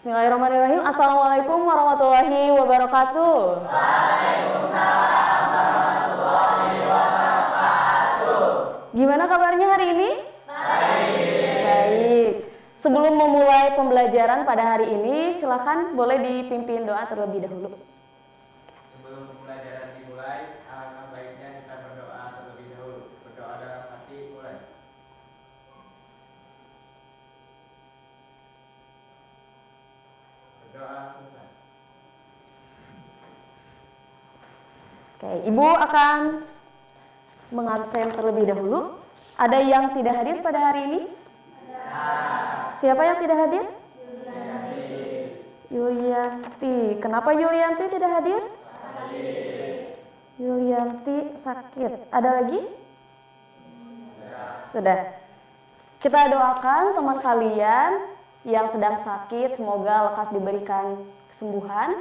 Bismillahirrahmanirrahim. Assalamualaikum warahmatullahi wabarakatuh. Waalaikumsalam warahmatullahi wabarakatuh. Gimana kabarnya hari ini? Baik. Sebelum memulai pembelajaran pada hari ini, silakan boleh dipimpin doa terlebih dahulu. Sebelum pembelajaran dimulai, alangkah baiknya kita berdoa terlebih dahulu. Berdoa dalam hati mulai. Berdoa selesai. Oke, Ibu akan mengabsen terlebih dahulu. Ada yang tidak hadir pada hari ini? Siapa yang tidak hadir? Yulianti. Kenapa Yulianti tidak hadir? Yulianti sakit. Ada lagi? Sudah. Kita doakan teman kalian yang sedang sakit, semoga lekas diberikan kesembuhan.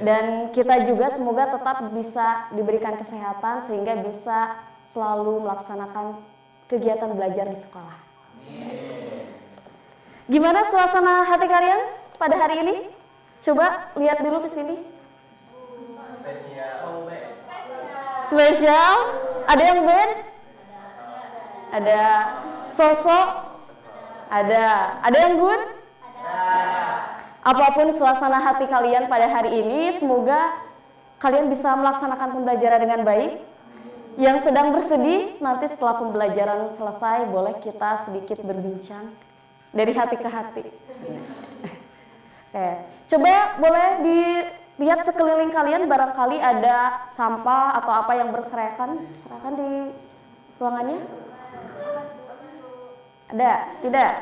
Dan kita juga semoga tetap bisa diberikan kesehatan sehingga bisa selalu melaksanakan kegiatan belajar di sekolah. Gimana suasana hati kalian pada hari ini? Coba lihat dulu ke sini. Spesial? Ada yang band? Ada sosok? Ada yang good? Apapun suasana hati kalian pada hari ini, semoga kalian bisa melaksanakan pembelajaran dengan baik. Yang sedang bersedih, nanti setelah pembelajaran selesai, boleh kita sedikit berbincang dari hati ke hati. Oke. Coba boleh dilihat sekeliling kalian, barangkali ada sampah atau apa yang berserakan di ruangannya. Ada? Tidak?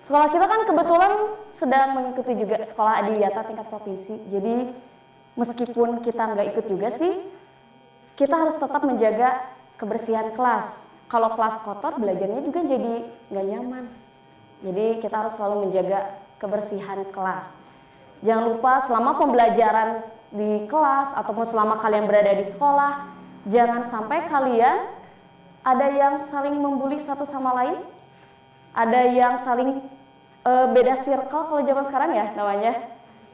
Sekolah kita kan kebetulan sedang mengikuti juga sekolah adiwiyata tingkat provinsi. Jadi meskipun kita nggak ikut juga sih, kita harus tetap menjaga kebersihan kelas. Kalau kelas kotor, belajarnya juga jadi nggak nyaman. Jadi kita harus selalu menjaga kebersihan kelas. Jangan lupa selama pembelajaran di kelas ataupun selama kalian berada di sekolah, jangan sampai kalian ada yang saling membuli satu sama lain, ada yang saling beda circle kalau zaman sekarang ya namanya.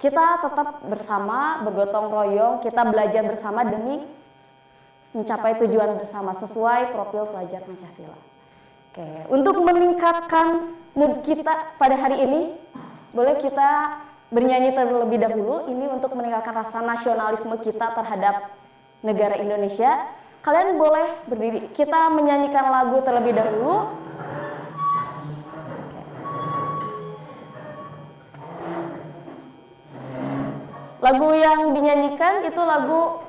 Kita tetap bersama, bergotong royong, kita belajar bersama demi mencapai tujuan bersama sesuai profil pelajar Pancasila. Oke, untuk meningkatkan mood kita pada hari ini, boleh kita bernyanyi terlebih dahulu. Ini untuk meningkatkan rasa nasionalisme kita terhadap negara Indonesia. Kalian boleh berdiri. Kita menyanyikan lagu terlebih dahulu. Lagu yang dinyanyikan itu lagu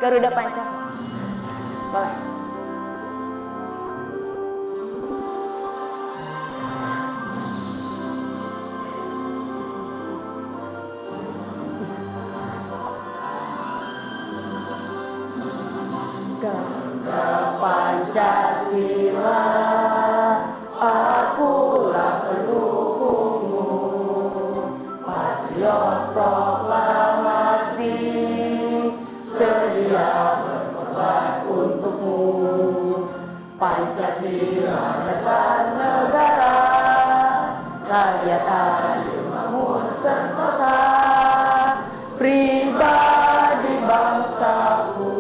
Garuda Pancasila. Boleh. Garuda Pancasila, akulah pendukungmu, patriot proklamasi, sedia berkorban untukmu. Pancasila dasar negara, karya adil makmur sentosa, pribadi bangsaku.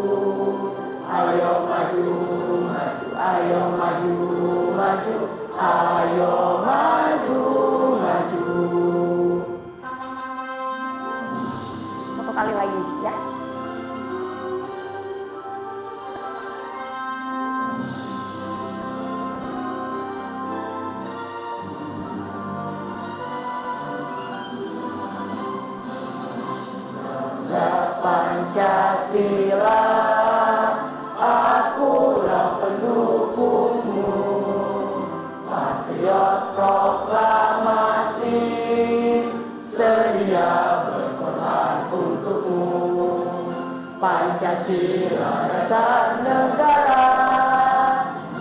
Ayo maju, maju, ayo maju, maju, ayo maju, maju. Satu kali lagi ya. Pancasila, akulah pendukungmu, patriot proklamasi, sedia berkorban untukmu. Pancasila dasar negara,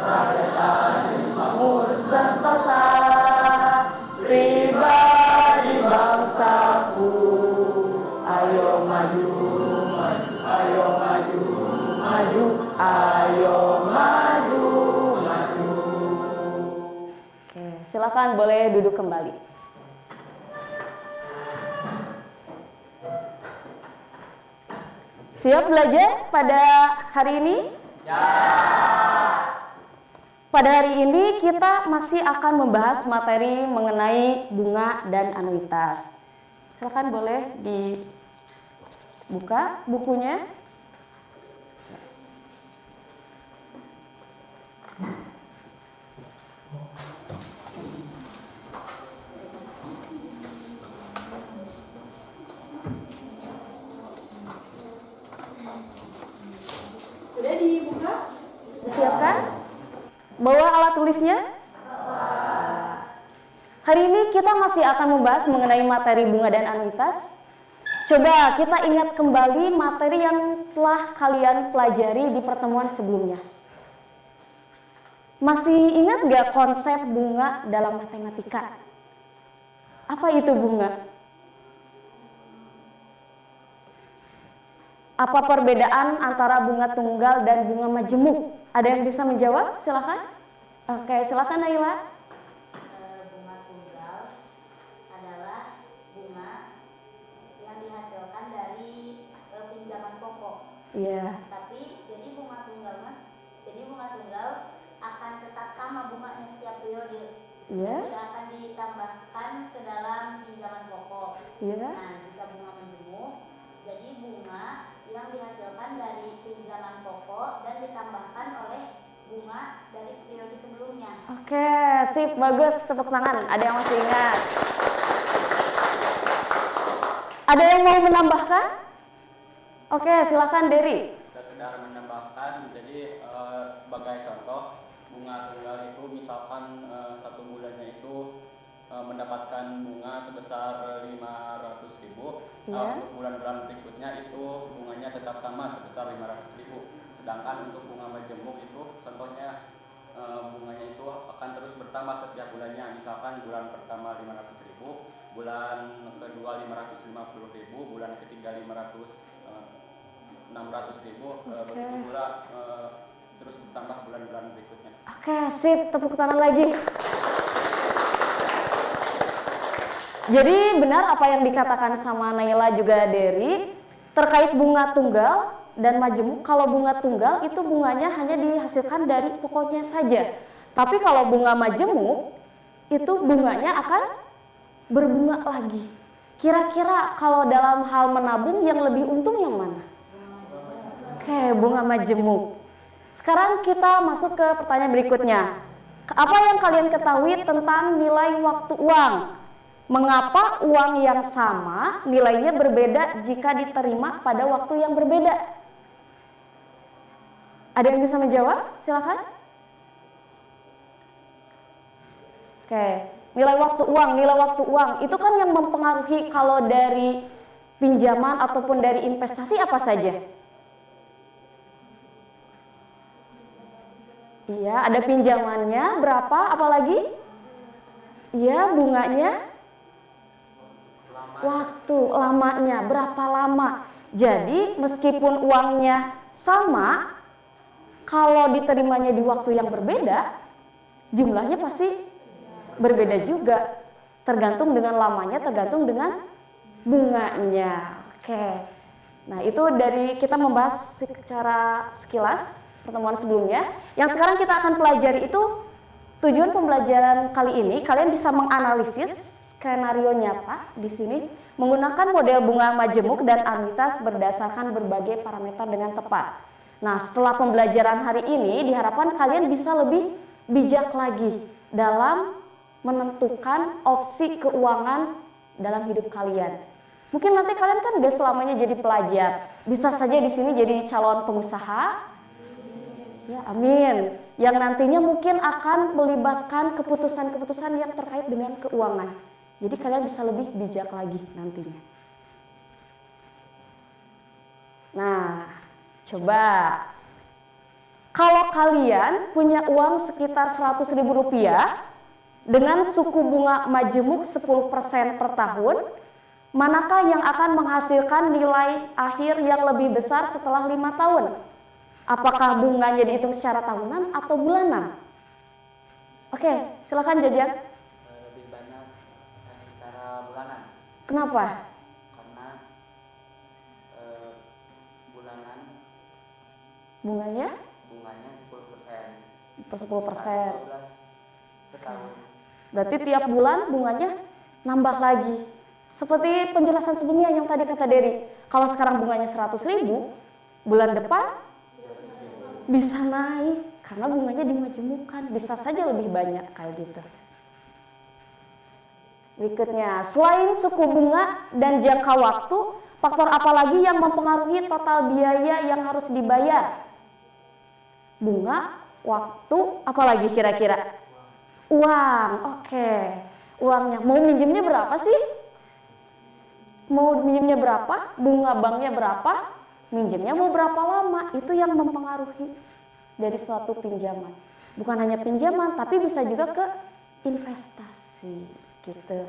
karya adil makmur sentosa, pribadi bangsaku. Ayo maju, maju, ayo maju, maju, ayo maju, maju. Oke, silakan boleh duduk kembali. Siap belajar pada hari ini? Pada hari ini kita masih akan membahas materi mengenai bunga dan anuitas. Silakan boleh dibuka bukunya. Sudah dibuka? Disiapkan? Bawa alat tulisnya? Hari ini kita masih akan membahas mengenai materi bunga dan anuitas. Coba kita ingat kembali materi yang telah kalian pelajari di pertemuan sebelumnya. Masih ingat nggak konsep bunga dalam matematika? Apa itu bunga? Apa perbedaan antara bunga tunggal dan bunga majemuk? Ada yang bisa menjawab? Silakan. Oke, silakan Naila. Bunga tunggal adalah bunga yang dihasilkan dari pinjaman pokok. Iya. Tapi jadi bunga tunggal akan tetap sama bunganya setiap periode. Iya. Tidak akan ditambahkan ke dalam pinjaman pokok. Iya. Nah, jika bunga majemuk, jadi bunga yang dihasilkan dari pinjaman pokok dan ditambahkan oleh bunga dari periode sebelumnya. Oke, sip, bagus, tepuk tangan. Ada yang masih ingat? Ada yang mau menambahkan? Oke, silakan Dery. Sekedar menambahkan, jadi sebagai contoh, bunga tunggal itu misalkan satu bulannya itu mendapatkan bunga sebesar 500.000. Iya. Untuk bulan-bulan berikutnya itu bunganya tetap sama sebesar 500.000. Sedangkan untuk bunga majemuk itu contohnya bunganya itu akan terus bertambah setiap bulannya. Misalkan bulan pertama 500.000, bulan kedua 550.000, bulan ketiga 600.000, begitu pula terus bertambah bulan-bulan berikutnya. Oke, sip, tepuk tangan lagi. Jadi benar apa yang dikatakan sama Naila juga Dery terkait bunga tunggal dan majemuk. Kalau bunga tunggal itu bunganya hanya dihasilkan dari pokoknya saja. Tapi kalau bunga majemuk itu bunganya akan berbunga lagi. Kira-kira kalau dalam hal menabung yang lebih untung yang mana? Oke, bunga majemuk. Sekarang kita masuk ke pertanyaan berikutnya. Apa yang kalian ketahui tentang nilai waktu uang? Mengapa uang yang sama nilainya berbeda jika diterima pada waktu yang berbeda? Ada yang bisa menjawab? Silakan. Oke, nilai waktu uang itu kan yang mempengaruhi kalau dari pinjaman ataupun dari investasi apa saja? Iya, ada pinjamannya berapa, apalagi? Iya, bunganya. Waktu, lamanya, berapa lama. Jadi meskipun uangnya sama, kalau diterimanya di waktu yang berbeda, jumlahnya pasti berbeda juga. Tergantung dengan lamanya, tergantung dengan bunganya. Oke. Nah, itu dari kita membahas secara sekilas pertemuan sebelumnya. Yang sekarang kita akan pelajari itu tujuan pembelajaran kali ini, kalian bisa menganalisis skenario nyata di sini menggunakan model bunga majemuk dan anuitas berdasarkan berbagai parameter dengan tepat. Nah, setelah pembelajaran hari ini diharapkan kalian bisa lebih bijak lagi dalam menentukan opsi keuangan dalam hidup kalian. Mungkin nanti kalian kan gak selamanya jadi pelajar, bisa saja di sini jadi calon pengusaha. Ya, amin. Yang nantinya mungkin akan melibatkan keputusan-keputusan yang terkait dengan keuangan. Jadi kalian bisa lebih bijak lagi nantinya. Nah, coba kalau kalian punya uang sekitar Rp100.000 dengan suku bunga majemuk 10% per tahun, manakah yang akan menghasilkan nilai akhir yang lebih besar setelah 5 tahun? Apakah bunganya dihitung secara tahunan atau bulanan? Oke, silakan Jajang. Kenapa? Karena bulanan Bunganya bunganya 10%. per 10%. 12 setahun. Berarti tiap bulan bunganya nambah lagi. Seperti penjelasan sebelumnya yang tadi kata Dery. Kalau sekarang bunganya 100.000, bulan depan bisa naik karena bunganya dimajemukkan. Bisa saja lebih banyak kayak gitu. Berikutnya, selain suku bunga dan jangka waktu, faktor apa lagi yang mempengaruhi total biaya yang harus dibayar? Bunga, waktu, apa lagi kira-kira? Uang, oke. Uangnya, mau minjemnya berapa sih? Mau minjemnya berapa? Bunga banknya berapa? Minjemnya mau berapa lama? Itu yang mempengaruhi dari suatu pinjaman. Bukan hanya pinjaman, tapi bisa juga ke investasi, gitu.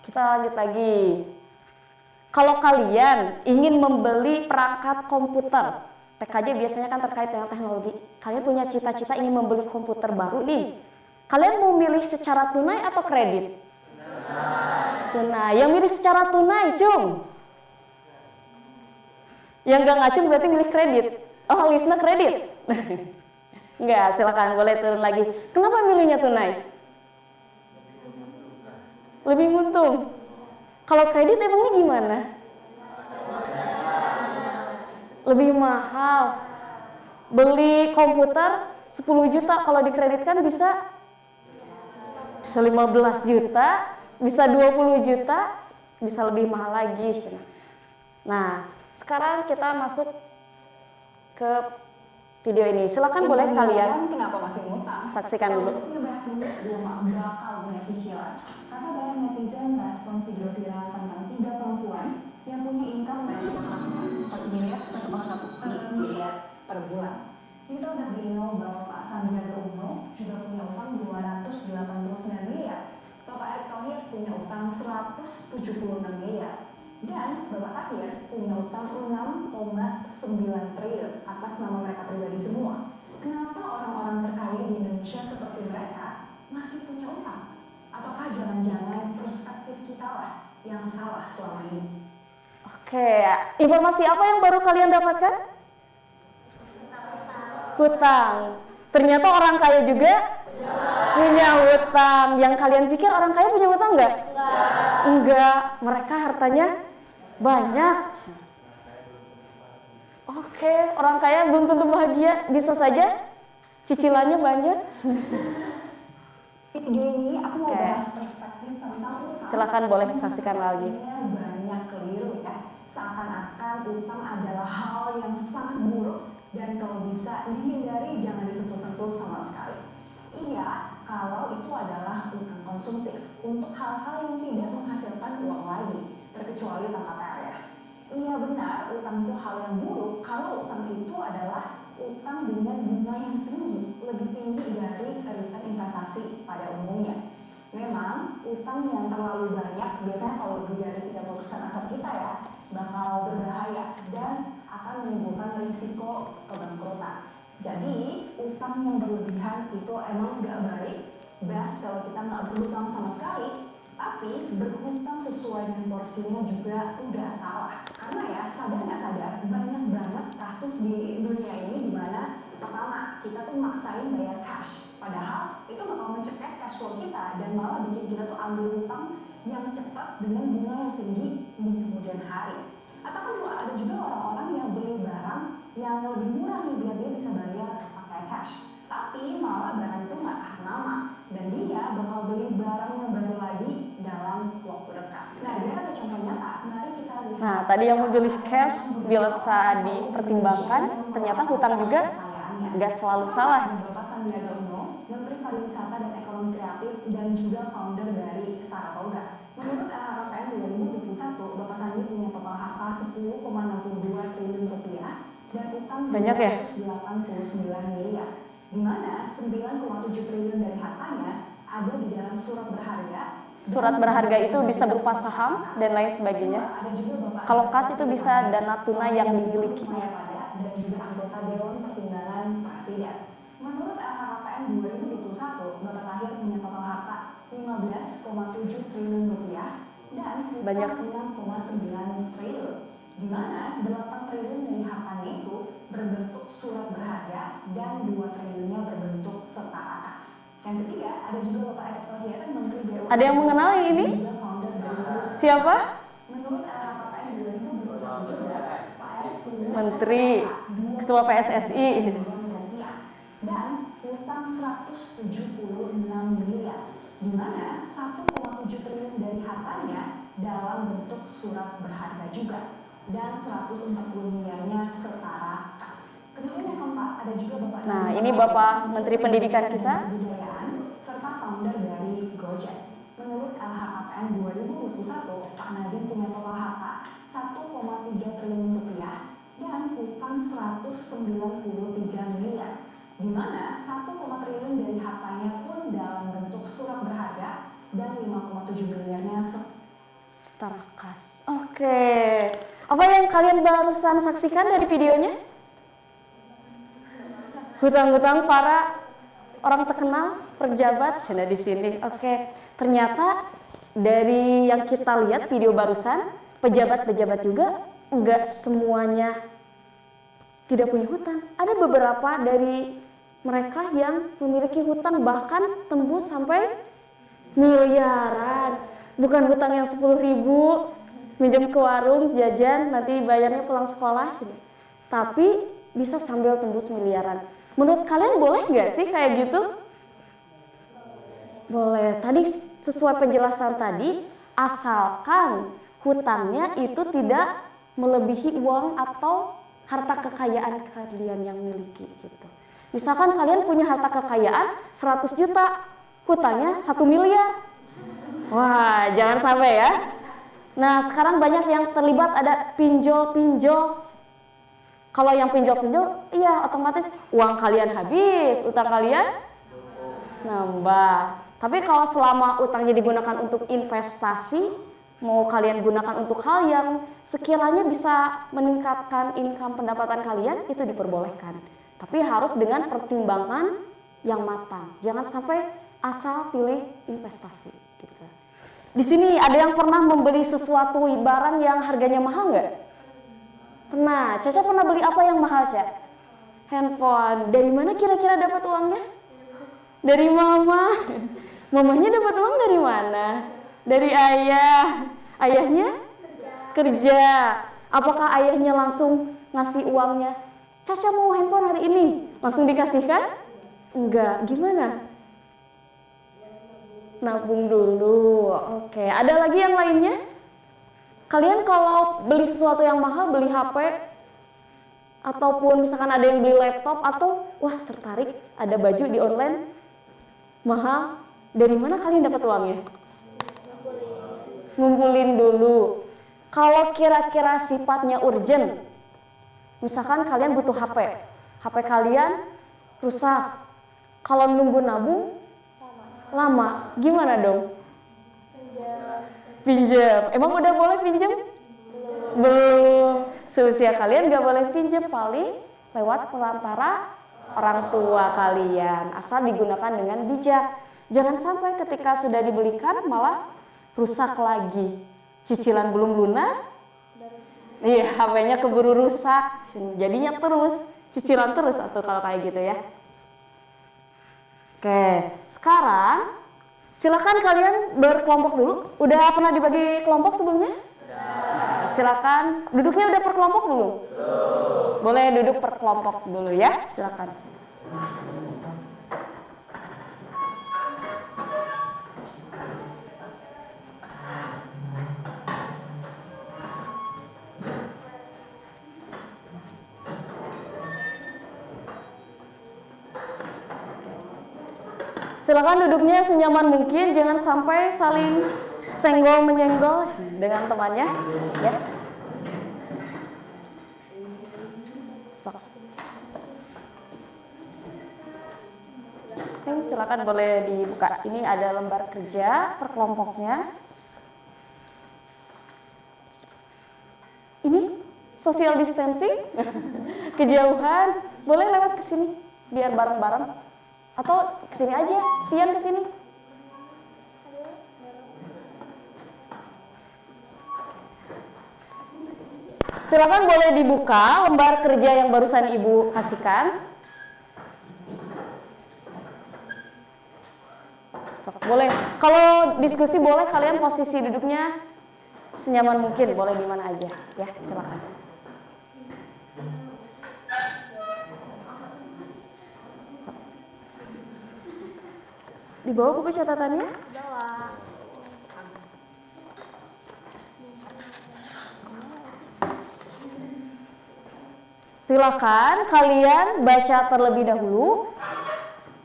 Kita lanjut lagi. Kalau kalian ingin membeli perangkat komputer, PKJ biasanya kan terkait dengan teknologi. Kalian punya cita-cita ingin membeli komputer baru nih. Kalian mau milih secara tunai atau kredit? Tunai. Yang milih secara tunai, Cung. Yang nggak ngacung berarti milih kredit. Oh, Lisna kredit. Enggak, silakan boleh turun lagi. Kenapa milihnya tunai? Lebih untung. Kalau kredit emangnya gimana? Lebih mahal. Beli komputer 10 juta, kalau dikreditkan bisa 15 juta, bisa 20 juta, bisa lebih mahal lagi. Nah, sekarang kita masuk ke video ini. Silakan boleh kalian kenapa masih ngutang? saksikan dulu. Punya banyak duit, gue gak bakal punya cicilan. Karena banyak netizen respon video viral tentang 3 perempuan yang punya income dari 4 miliar, 1,1 miliar per bulan. Kita udah tahu bahwa Pak Sandiaga Uno juga punya utang 289 miliar. Bapak Erick Thohir punya utang 176 miliar. Dan Bapak Akhir punya utang 6,9 triliun atas nama mereka pribadi semua. Kenapa orang-orang terkaya di Indonesia seperti mereka masih punya utang? Ataukah jangan-jangan perspektif kita lah yang salah selama ini? Oke, informasi apa yang baru kalian dapatkan? Hutang. Ternyata orang kaya juga punya hutang. Yang kalian pikir orang kaya punya hutang enggak? Enggak. Mereka hartanya banyak. Oke, orang kaya belum tentu bahagia. Bisa saja cicilannya banyak. Di video ini aku mau Oke. bahas perspektif tentang utang. Silakan boleh saksikan lagi. Banyak keliru ya. Seakan-akan utang adalah hal yang sangat buruk dan kalau bisa dihindari jangan disentuh-sentuh sama sekali. Iya, kalau itu adalah utang konsumtif untuk hal-hal yang tidak menghasilkan uang lagi, terkecuali tanpa ya. Iya benar, utang itu hal yang buruk kalau utang itu adalah utang dengan bunga yang tinggi, lebih tinggi dari return investasi pada umumnya. Memang utang yang terlalu banyak biasanya kalau lebih dari 30% aset kita ya bakal berbahaya dan akan menimbulkan risiko kebangkrutan. Jadi utang yang berlebihan itu emang nggak baik. Best kalau kita nggak berhutang sama sekali, tapi berhutang sesuai dengan porsinya juga udah salah. Karena ya sadar nggak sadar banyak banget kasus di dunia ini di mana pertama kita tuh maksain bayar cash, padahal itu bakal mencegah cash flow kita dan malah bikin kita tuh ambil hutang yang cepat dengan bunga yang tinggi di kemudian hari. Atau kedua ada juga orang-orang yang beli barang yang lebih murah nih biar dia bisa bayar pakai cash, tapi malah barang itu nggak tahan lama dan dia bakal beli barang yang baru lagi dalam waktu dekat. Nah, dia ada contoh nyata. Mari kita lihat. Nah, tadi yang memilih cash bisa dipertimbangkan, ternyata hutang juga nggak selalu salah. Bapak Sandiaga Uno, Menteri Pariwisata dan Ekonomi Kreatif dan juga founder dari Saratoga. Menurut LHKPN 2021, Bapak Sandi punya total harta 10,62 triliun rupiah dan utang banyak ya? 289 miliar. Di mana 9,7 triliun dari hartanya ada di dalam surat berharga. Surat berharga itu bisa berupa saham dan lain sebagainya. Kalau kas itu bisa dana tunai yang dimilikinya. Dan juga anggota Dewan Pertimbangan Presiden. Menurut LHKPN 2021, Bapak Tahir punya total harta 15,7 triliun rupiah dan Banyak. hutang 6,9 triliun, di mana 8 triliun dari hartanya itu berbentuk surat berharga dan 2 triliunnya berbentuk setara kas. Yang ketiga, ada juga Bapak Erick Thohir, Menteri BUMN. Ada yang mengenal yang ini? Dan juga founder dari Siapa? menurut LHKPN 2021 juga, Pak Erick punya Menteri, Ketua PSSI. dan utang 176 miliar, di mana 1,7 triliun dari hartanya dalam bentuk surat berharga juga, dan 140 miliarnya setara kas. Kemudian yang keempat, ada juga Bapak Nah, ini Bapak Menteri Pendidikan kita. Kebudayaan serta founder dari Gojek. Menurut LHKPN 2021, Pak Nadiem punya total harta 1,3 triliun rupiah dan hutang 193 miliar, di mana 1, triliun dari hartanya pun dalam bentuk surat berharga dan 5,7 miliarnya Setara kas. Oke. Apa yang kalian barusan saksikan dari videonya? Hutang-hutang para orang terkenal, pejabat, sudah di sini. Oke. Ternyata dari yang kita lihat video barusan, pejabat-pejabat juga enggak semuanya tidak punya hutang. Ada beberapa dari mereka yang memiliki hutang bahkan tembus sampai miliaran. Bukan hutang yang 10.000 minjem ke warung, jajan, nanti bayarnya pulang sekolah. Tapi bisa sambil tembus miliaran. Menurut kalian boleh nggak sih kayak gitu? Boleh. Tadi sesuai penjelasan tadi, asalkan hutangnya itu tidak melebihi uang atau harta kekayaan kalian yang miliki gitu. Misalkan kalian punya harta kekayaan 100 juta, hutangnya 1 miliar. Wah, jangan sampai ya. Nah, sekarang banyak yang terlibat ada pinjol-pinjol. Kalau yang pinjol-pinjol, iya otomatis uang kalian habis, utang kalian nambah. Tapi kalau selama utangnya digunakan untuk investasi, mau kalian gunakan untuk hal yang sekiranya bisa meningkatkan income pendapatan kalian, itu diperbolehkan. Tapi harus dengan pertimbangan yang matang. Jangan sampai asal pilih investasi. Gitu. Di sini ada yang pernah membeli sesuatu barang yang harganya mahal nggak? Pernah. Caca pernah beli apa yang mahal, Ca? Handphone. Dari mana kira-kira dapat uangnya? Dari mama. Mamanya dapat uang dari mana? Dari ayah. Ayahnya kerja. Apakah ayahnya langsung ngasih uangnya? Caca mau handphone hari ini. Langsung dikasihkan? Enggak. Gimana? Nabung dulu. Oke. Ada lagi yang lainnya? Kalian kalau beli sesuatu yang mahal, beli HP, ataupun misalkan ada yang beli laptop, atau wah tertarik ada baju di online mahal, dari mana kalian dapat uangnya? Ngumpulin dulu. Kalau kira-kira sifatnya urgent, misalkan kalian butuh HP, HP kalian rusak, kalau nunggu nabung lama, gimana dong? Pinjam. Emang udah boleh pinjam? Belum. Seusia kalian gak boleh pinjam, paling lewat perantara orang tua kalian. Asal digunakan dengan bijak. Jangan sampai ketika sudah dibelikan malah rusak lagi. Cicilan belum lunas, iya HP-nya keburu rusak. Jadinya terus, cicilan terus atau kalau kayak gitu ya. Oke, sekarang silakan kalian berkelompok dulu. Udah pernah dibagi kelompok sebelumnya? Silakan. Duduknya udah per kelompok belum? Boleh duduk per kelompok dulu ya. Silakan. Silakan duduknya senyaman mungkin, jangan sampai saling senggol menyenggol dengan temannya, ya. Sok. Oke, silakan boleh dibuka. Ini ada lembar kerja per kelompoknya. Ini social distancing, kejauhan. Boleh lewat ke sini biar bareng-bareng. Atau kesini aja, Tian kesini. silakan boleh dibuka lembar kerja yang barusan Ibu kasihkan. Boleh, kalau diskusi boleh kalian posisi duduknya senyaman mungkin, boleh di mana aja. Ya, silakan. Di bawah buku catatannya? Bawah. Silakan kalian baca terlebih dahulu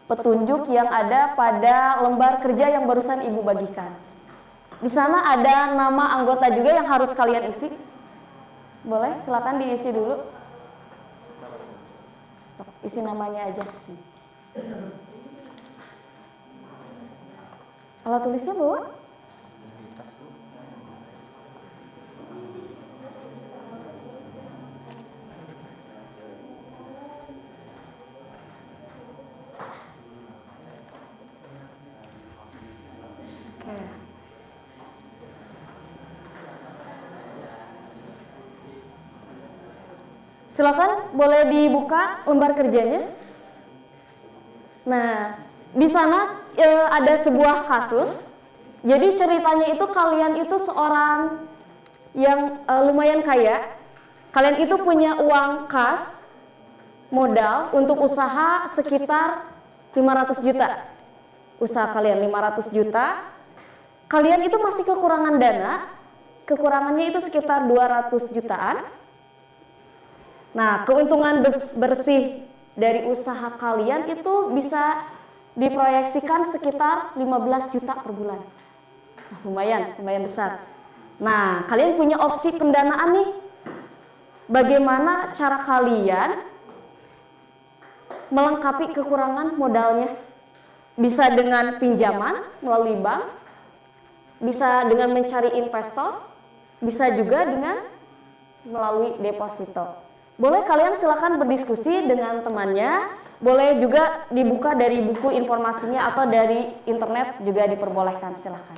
petunjuk yang ada pada lembar kerja yang barusan Ibu bagikan. Di sana ada nama anggota juga yang harus kalian isi. Boleh, silakan diisi dulu. Isi namanya aja. Alat tulisnya bawa? Silakan boleh dibuka lembar kerjanya. Nah, di sana ada sebuah kasus. Jadi ceritanya itu kalian itu seorang yang lumayan kaya. Kalian itu punya uang kas modal untuk usaha sekitar 500 juta. Usaha kalian 500 juta. Kalian itu masih kekurangan dana. Kekurangannya itu sekitar 200 jutaan. Nah, keuntungan bersih dari usaha kalian itu bisa diproyeksikan sekitar 15 juta per bulan. Nah, lumayan besar. Nah, kalian punya opsi pendanaan nih. Bagaimana cara kalian melengkapi kekurangan modalnya? Bisa dengan pinjaman melalui bank, bisa dengan mencari investor, bisa juga dengan melalui deposito. Boleh kalian silakan berdiskusi dengan temannya, boleh juga dibuka dari buku informasinya atau dari internet juga diperbolehkan, silakan.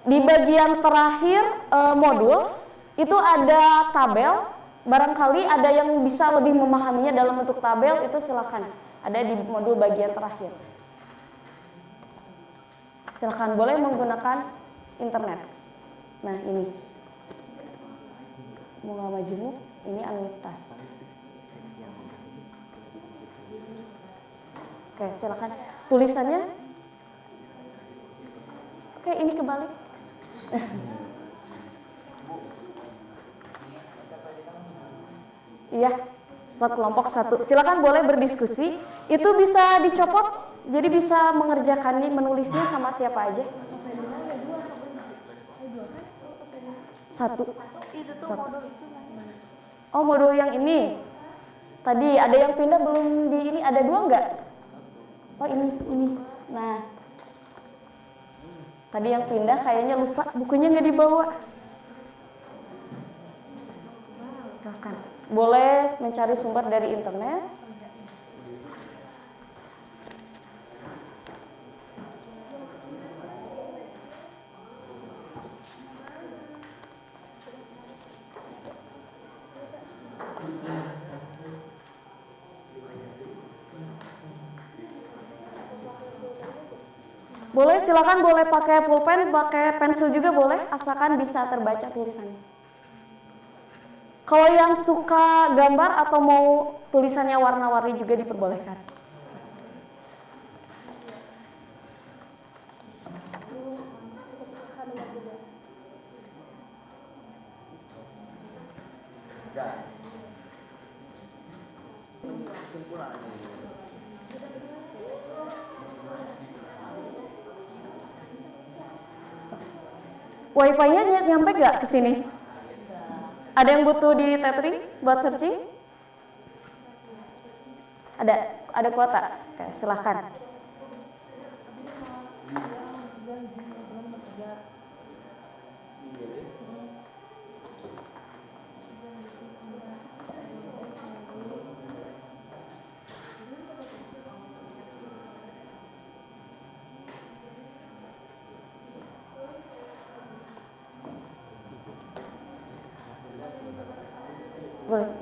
Di bagian terakhir modul itu ada tabel, barangkali ada yang bisa lebih memahaminya dalam bentuk tabel, itu silakan, ada di modul bagian terakhir. Silakan boleh menggunakan internet. Nah, ini bunga majemuk, ini anuitas. Oke, silakan. Tulisannya? Oke, ini kebalik. Iya, kelompok 1. Silakan boleh berdiskusi. Itu bisa dicopot, jadi bisa mengerjakannya, menulisnya sama siapa aja. Satu. Oh, modul yang ini. Tadi ada yang pindah belum di ini, ada 2 enggak? Oh, ini. Nah. Tadi yang pindah kayaknya lupa, bukunya nggak dibawa. Silakan. Boleh mencari sumber dari internet. Boleh, silakan boleh pakai pulpen, pakai pensil juga boleh, asalkan bisa terbaca tulisannya. Kalau yang suka gambar atau mau tulisannya warna-warni juga diperbolehkan. Wifi-nya nyampe nggak ke sini? Ada yang butuh di tethering buat searching? Ada kuota? Oke, silahkan.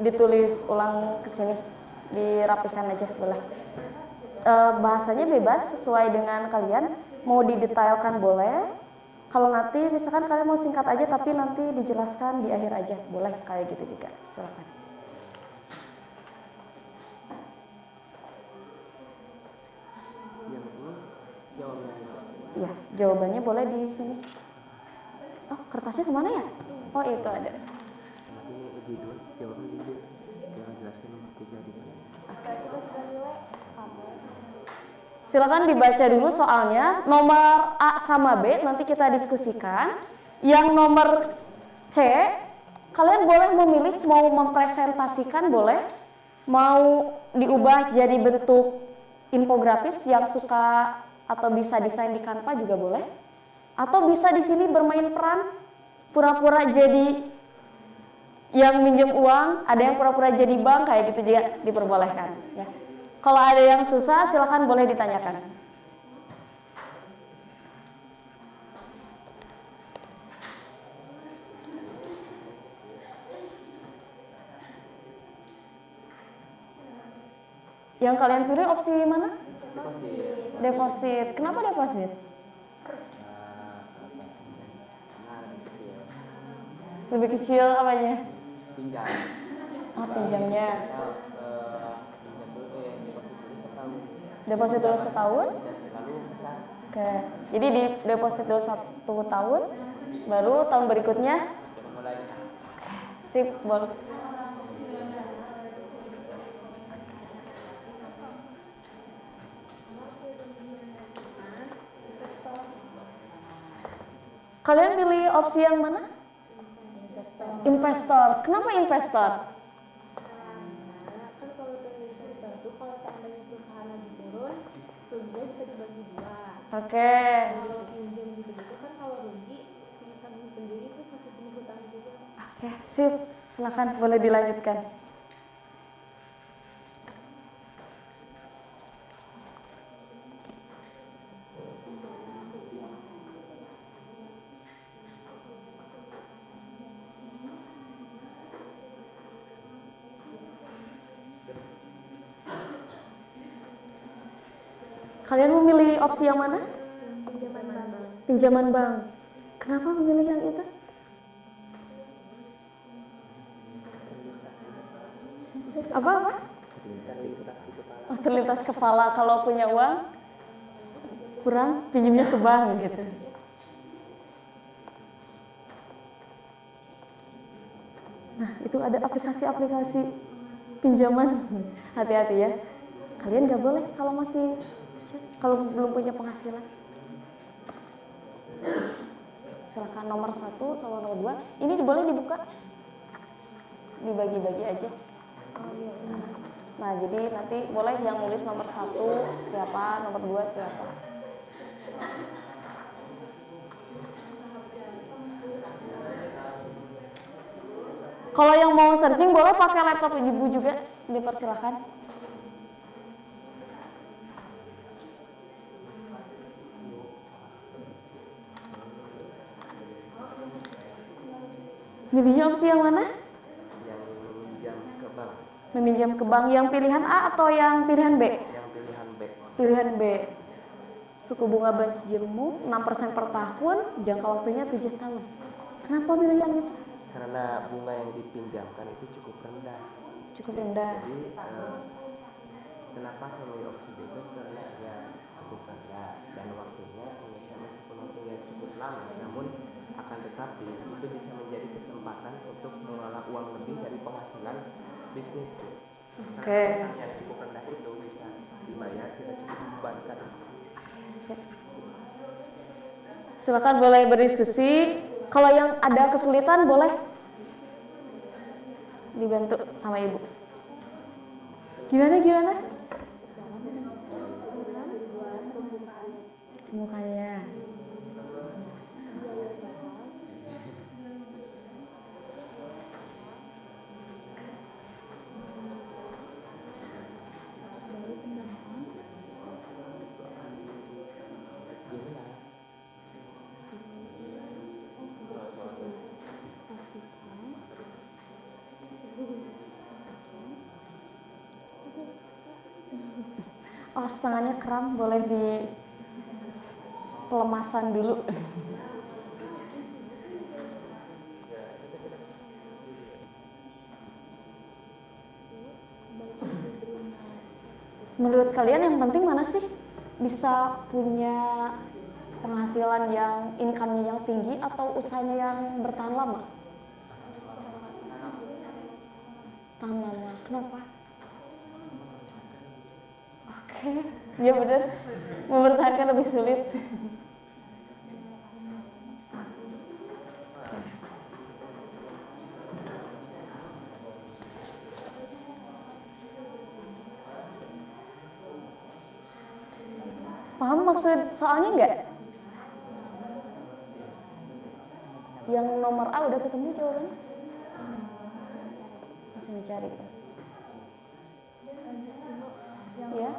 ditulis ulang ke sini, dirapikan aja boleh. Bahasanya bebas sesuai dengan kalian, mau didetailkan boleh. Kalau nanti misalkan kalian mau singkat aja tapi nanti dijelaskan di akhir aja, boleh kayak gitu juga, silakan. Iya, jawabannya boleh di sini. Oh, kertasnya kemana ya? Oh, itu ada. Silakan dibaca dulu soalnya. Nomor A sama B nanti kita diskusikan. Yang nomor C, kalian boleh memilih mau mempresentasikan boleh, mau diubah jadi bentuk infografis yang suka atau bisa desain di Canva juga boleh. Atau bisa di sini bermain peran, pura-pura jadi yang minjem uang, ada yang pura-pura jadi bank, kayak gitu juga diperbolehkan. Ya. Kalau ada yang susah, silakan boleh ditanyakan. Yang kalian pilih opsi mana? Deposit. Kenapa deposit? Lebih kecil apanya? Pinjam. Oh, pinjamnya. Deposit dulu setahun. Oke. Jadi di deposit dulu 1 tahun, baru tahun berikutnya. Sip, boleh. Kalian pilih opsi yang mana? Investor. Kenapa investor? Karena kan kalau investor itu kalau seandainya perusahaan lagi turun, ruginya bisa dibagi dua. Oke. Kalau pinjam gitu-gitu kan kalau rugi bisa tanggung sendiri terus masih punya hutang juga. Oke, sip. Silakan boleh dilanjutkan. Kalian memilih opsi yang mana? Pinjaman bank. Pinjaman bank. Kenapa memilih yang itu? Apa? Oh, terlintas kepala kalau punya uang kurang, pinjamnya ke bank gitu. Nah, itu ada aplikasi-aplikasi pinjaman. Hati-hati ya. Kalian nggak boleh kalau belum punya penghasilan. Silakan nomor 1 sama nomor 2. Ini boleh dibuka, dibagi-bagi aja. Nah, jadi nanti boleh yang nulis nomor 1 siapa, nomor 2 siapa. Kalau yang mau searching boleh pakai laptop ibu juga, dipersilakan. Milihnya opsi yang mana? Yang meminjam ke bank. Meminjam ke bank. Yang pilihan A atau yang pilihan B? Yang pilihan B. Pilihan B. Suku bunga bank jemu 6% per tahun, jangka waktunya 7 tahun. Kenapa pilih yang itu? Karena bunga yang dipinjamkan itu cukup rendah. Cukup rendah. Jadi kenapa memilih opsi B itu karena ya cukup rendah dan waktunya meskipun waktunya cukup lama, namun akan tetapi itu bisa menjadi kesempatan untuk mengelola uang lebih dari penghasilan bisnis. Oke. Karena yang cukup rendah itu bisa dibayar tidak cukup membebankan. Silakan boleh berdiskusi. Kalau yang ada kesulitan boleh dibantu sama ibu. Gimana? Pembukaannya. Oh, setengahnya kram, boleh di pelemasan dulu. Menurut kalian yang penting mana sih? Bisa punya penghasilan yang income-nya yang tinggi atau usahanya yang bertahan lama? Tahan lama. Kenapa? Oke, iya benar. Mempertahankan lebih sulit. Paham maksud soalnya nggak? Yang nomor A udah ketemu jawabannya? Masih mencari. Ya.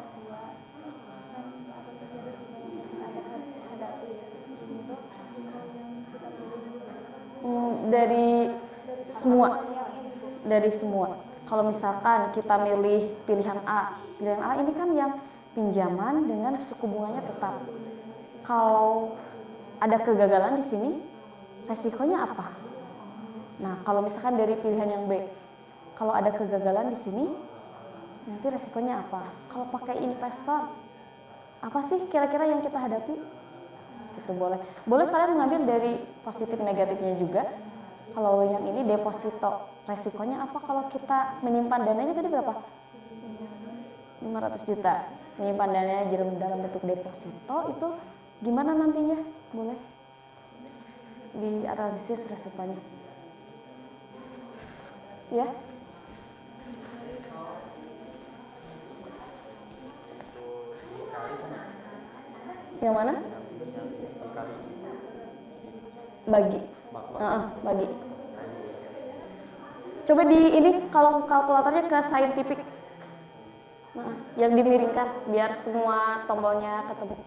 Dari semua. Kalau misalkan kita milih pilihan A ini kan yang pinjaman dengan suku bunganya tetap. Kalau ada kegagalan di sini, resikonya apa? Nah, kalau misalkan dari pilihan yang B, kalau ada kegagalan di sini, nanti resikonya apa? Kalau pakai investor, apa sih kira-kira yang kita hadapi? Itu boleh. Boleh kalian mengambil dari positif negatifnya juga. Kalau yang ini deposito, resikonya apa kalau kita menyimpan dananya tadi berapa? 500 juta. Menyimpan dananya dalam bentuk deposito itu gimana nantinya? Boleh dianalisis resikonya. Ya? Yang mana? Bagi. Bagi. Coba di ini kalau kalkulatornya ke scientific. Nah, yang dimiringkan biar semua tombolnya ketemu.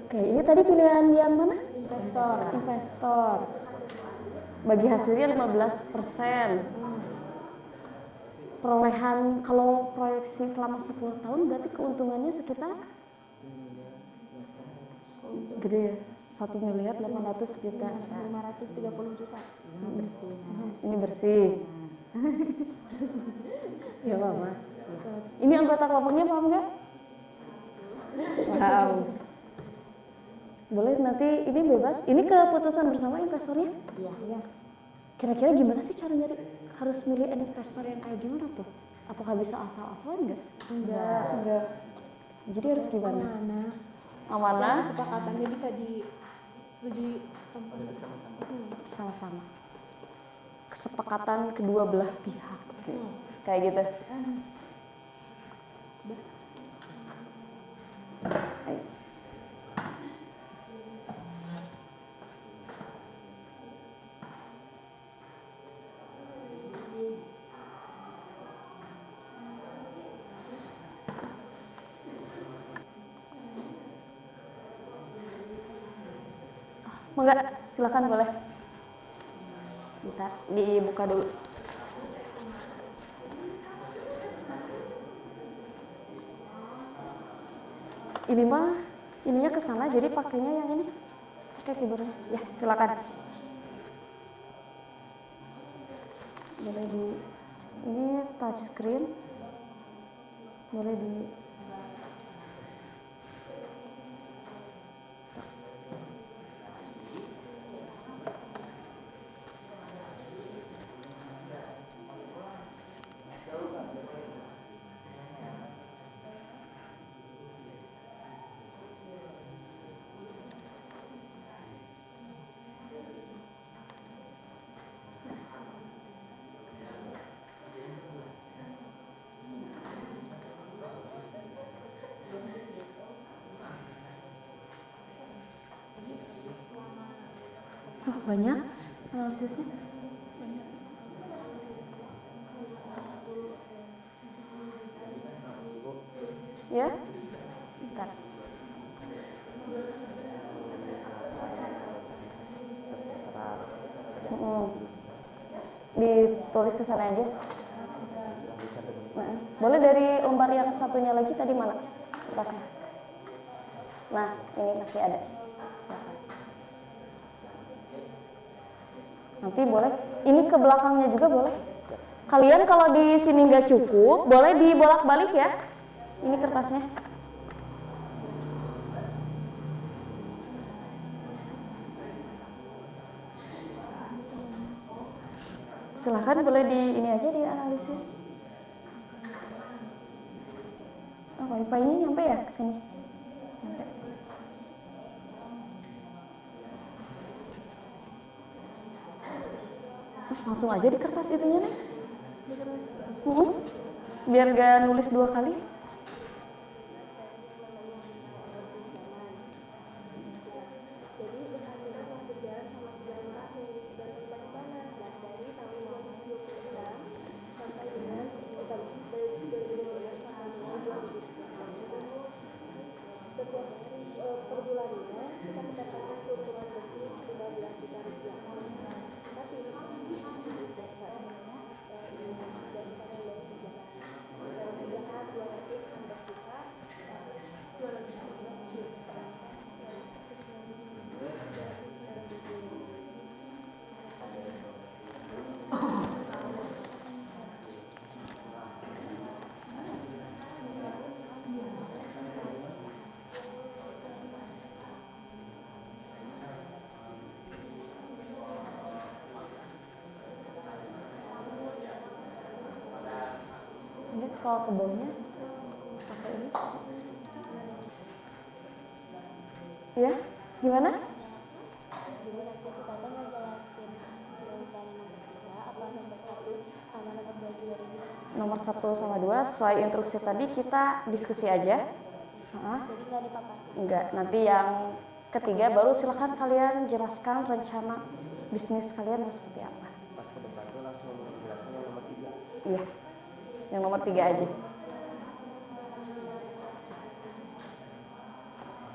Oke, ini tadi pilihan yang mana? Investor. Bagi hasilnya 15%. Perolehan kalau proyeksi selama 10 tahun berarti keuntungannya sekitar gede ya, 1.800.000.000. 530 juta. Ini bersih. Ya Mama. Ini anggota kelompoknya paham nggak? Wow. Boleh nanti ini bebas. Ini keputusan bersama investornya? Iya. Kira-kira gimana sih cara nyari? Harus milih investor yang kayak gimana tuh? Apakah bisa asal-asalan nggak? Enggak. Jadi harus gimana? Amanah. Kesepakatannya bisa disetujui Sama-sama. Kesepakatan kedua belah pihak. Kayak gitu. Nice. Enggak, silakan boleh. Bentar, dibuka dulu. Ini mah ininya ke sana, jadi pakainya yang ini. Pakai keyboardnya. Ya, silakan. Boleh di ini touch screen. Boleh di banyak analisisnya. Ya, bentar. Ditulis ke sana aja. Nah, boleh dari lembar yang satunya lagi tadi mana kertasnya? Nah, ini masih ada. Nanti boleh. Ini ke belakangnya juga boleh. Kalian kalau di sini nggak cukup, boleh dibolak-balik ya. Ini kertasnya. Silahkan boleh di ini aja di analisis. Oh, wifi-nya nyampe ya ke sini? Nyampe. Langsung aja di kertas itunya nih. Biar gak nulis 2 kali. Ini scroll ke bawahnya pakai ini. Ya, gimana? Jadi nanti kita akan ngejelasin jawaban nomor 3 apa nomor 1 sama nomor 2 juga ini. Nomor 1 sama 2 sesuai instruksi tadi kita diskusi aja. Jadi nggak dipaparin. Enggak, nanti yang ketiga baru silakan kalian jelaskan rencana bisnis kalian mau seperti apa. Pas ke depan tuh langsung menjelaskan yang nomor 3. Iya, yang nomor 3 aja.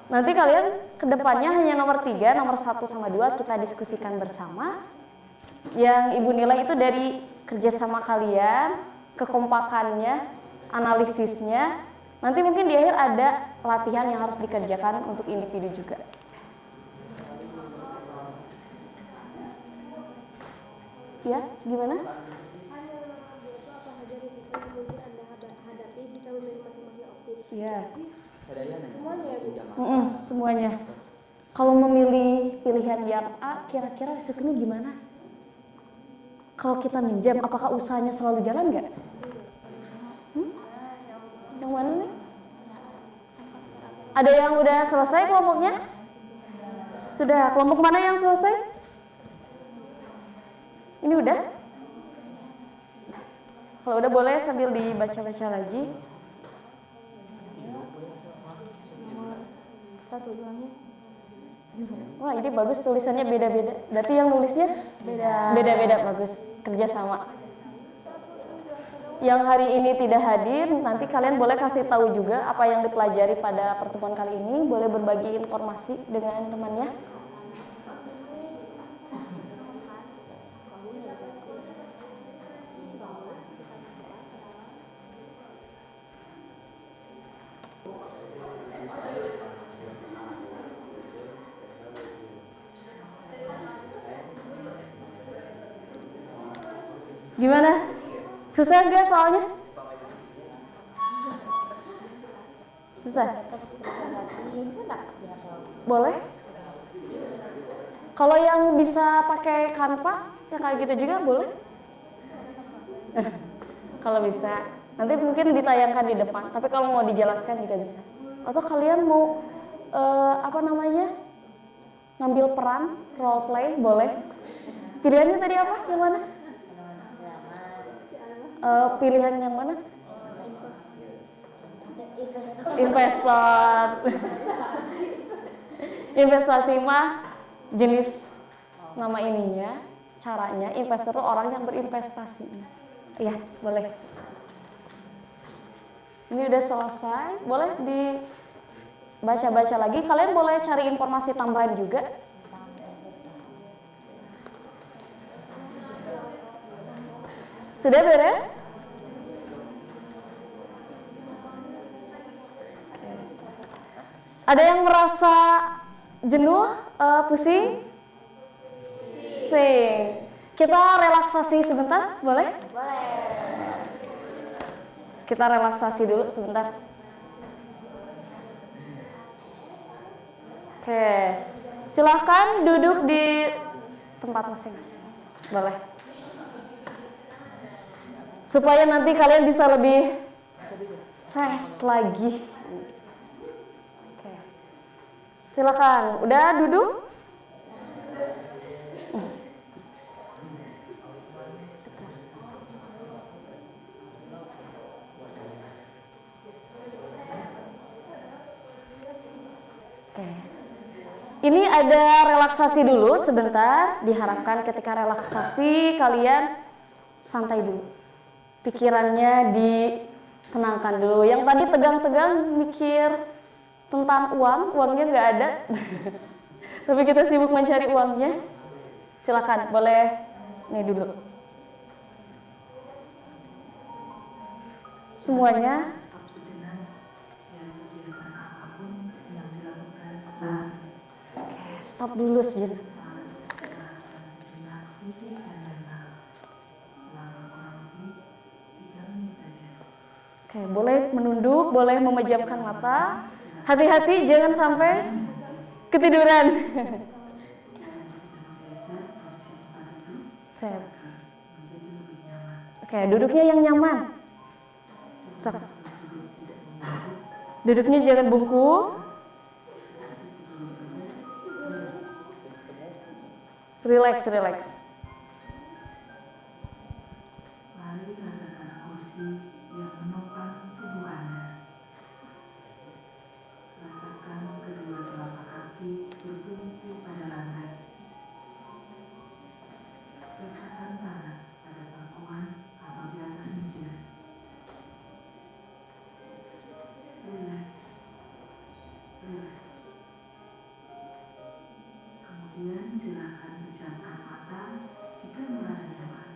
Nanti kalian kedepannya hanya nomor 3, nomor 1 sama 2 kita diskusikan bersama. Yang ibu nilai itu dari kerjasama kalian, kekompakannya, analisisnya. Nanti mungkin di akhir ada latihan yang harus dikerjakan untuk individu juga. Ya, gimana? Ya. Semuanya. Kalau memilih pilihan yang A, kira-kira risikonya gimana? Kalau kita minjam, apakah usahanya selalu jalan nggak? Yang mana nih? Ada yang udah selesai kelompoknya? Sudah. Kelompok mana yang selesai? Ini udah? Kalau udah boleh sambil dibaca-baca lagi. Satu doangnya. Wah, ini bagus tulisannya beda-beda. Berarti yang nulisnya beda-beda bagus. Kerjasama. Yang hari ini tidak hadir, nanti kalian boleh kasih tahu juga apa yang dipelajari pada pertemuan kali ini. Boleh berbagi informasi dengan temannya. Gimana? Susah nggak soalnya? Susah? Boleh? Kalau yang bisa pakai Canva, ya kayak gitu juga boleh? Kalau bisa, nanti mungkin ditayangkan di depan. Tapi kalau mau dijelaskan juga bisa. Atau kalian mau ngambil peran, role play, boleh? Pilihannya tadi apa? Yang mana? Pilihan yang mana? Investor. Investasi mah jenis nama ininya, caranya investor itu orang yang berinvestasi. Iya, boleh. Ini udah selesai, boleh dibaca-baca lagi. Kalian boleh cari informasi tambahan juga. Sudah beres? Ada yang merasa jenuh, pusing? Pusing. Kita relaksasi sebentar, boleh? Boleh. Kita relaksasi dulu sebentar. Oke, silahkan duduk di tempat masing-masing. Boleh. Supaya nanti kalian bisa lebih fresh lagi. Oke. Silakan, udah duduk? Oke. Ini ada relaksasi dulu sebentar. Diharapkan ketika relaksasi kalian santai dulu. Pikirannya ditenangkan dulu. Yang tadi tegang-tegang mikir tentang uangnya nggak ada. Tapi kita sibuk mencari uangnya. Silakan, boleh nih dulu. Semuanya. Stop sejenak dan kegiatan apapun yang dilakukan saat Oke, stop dulu sejenak. istirahatkan sejenak fisik dan mental selama kurang lebih 3 menit saja. Oke, boleh menunduk, boleh memejamkan mata. Hati-hati jangan sampai ketiduran. Bisa menggeser posisi tempat duduk Sip. agar menjadi lebih nyaman. Oke, duduknya yang nyaman. Sok. Duduknya jangan bungkuk. Relax. Mari rasakan kursi yang menopang tubuh Anda. Rasakan kedua telapak kaki bertumpu pada lantai. Letakkan tangan pada pangkuan atau di atas meja. Relax. Kemudian silakan pejamkan mata jika merasa nyaman.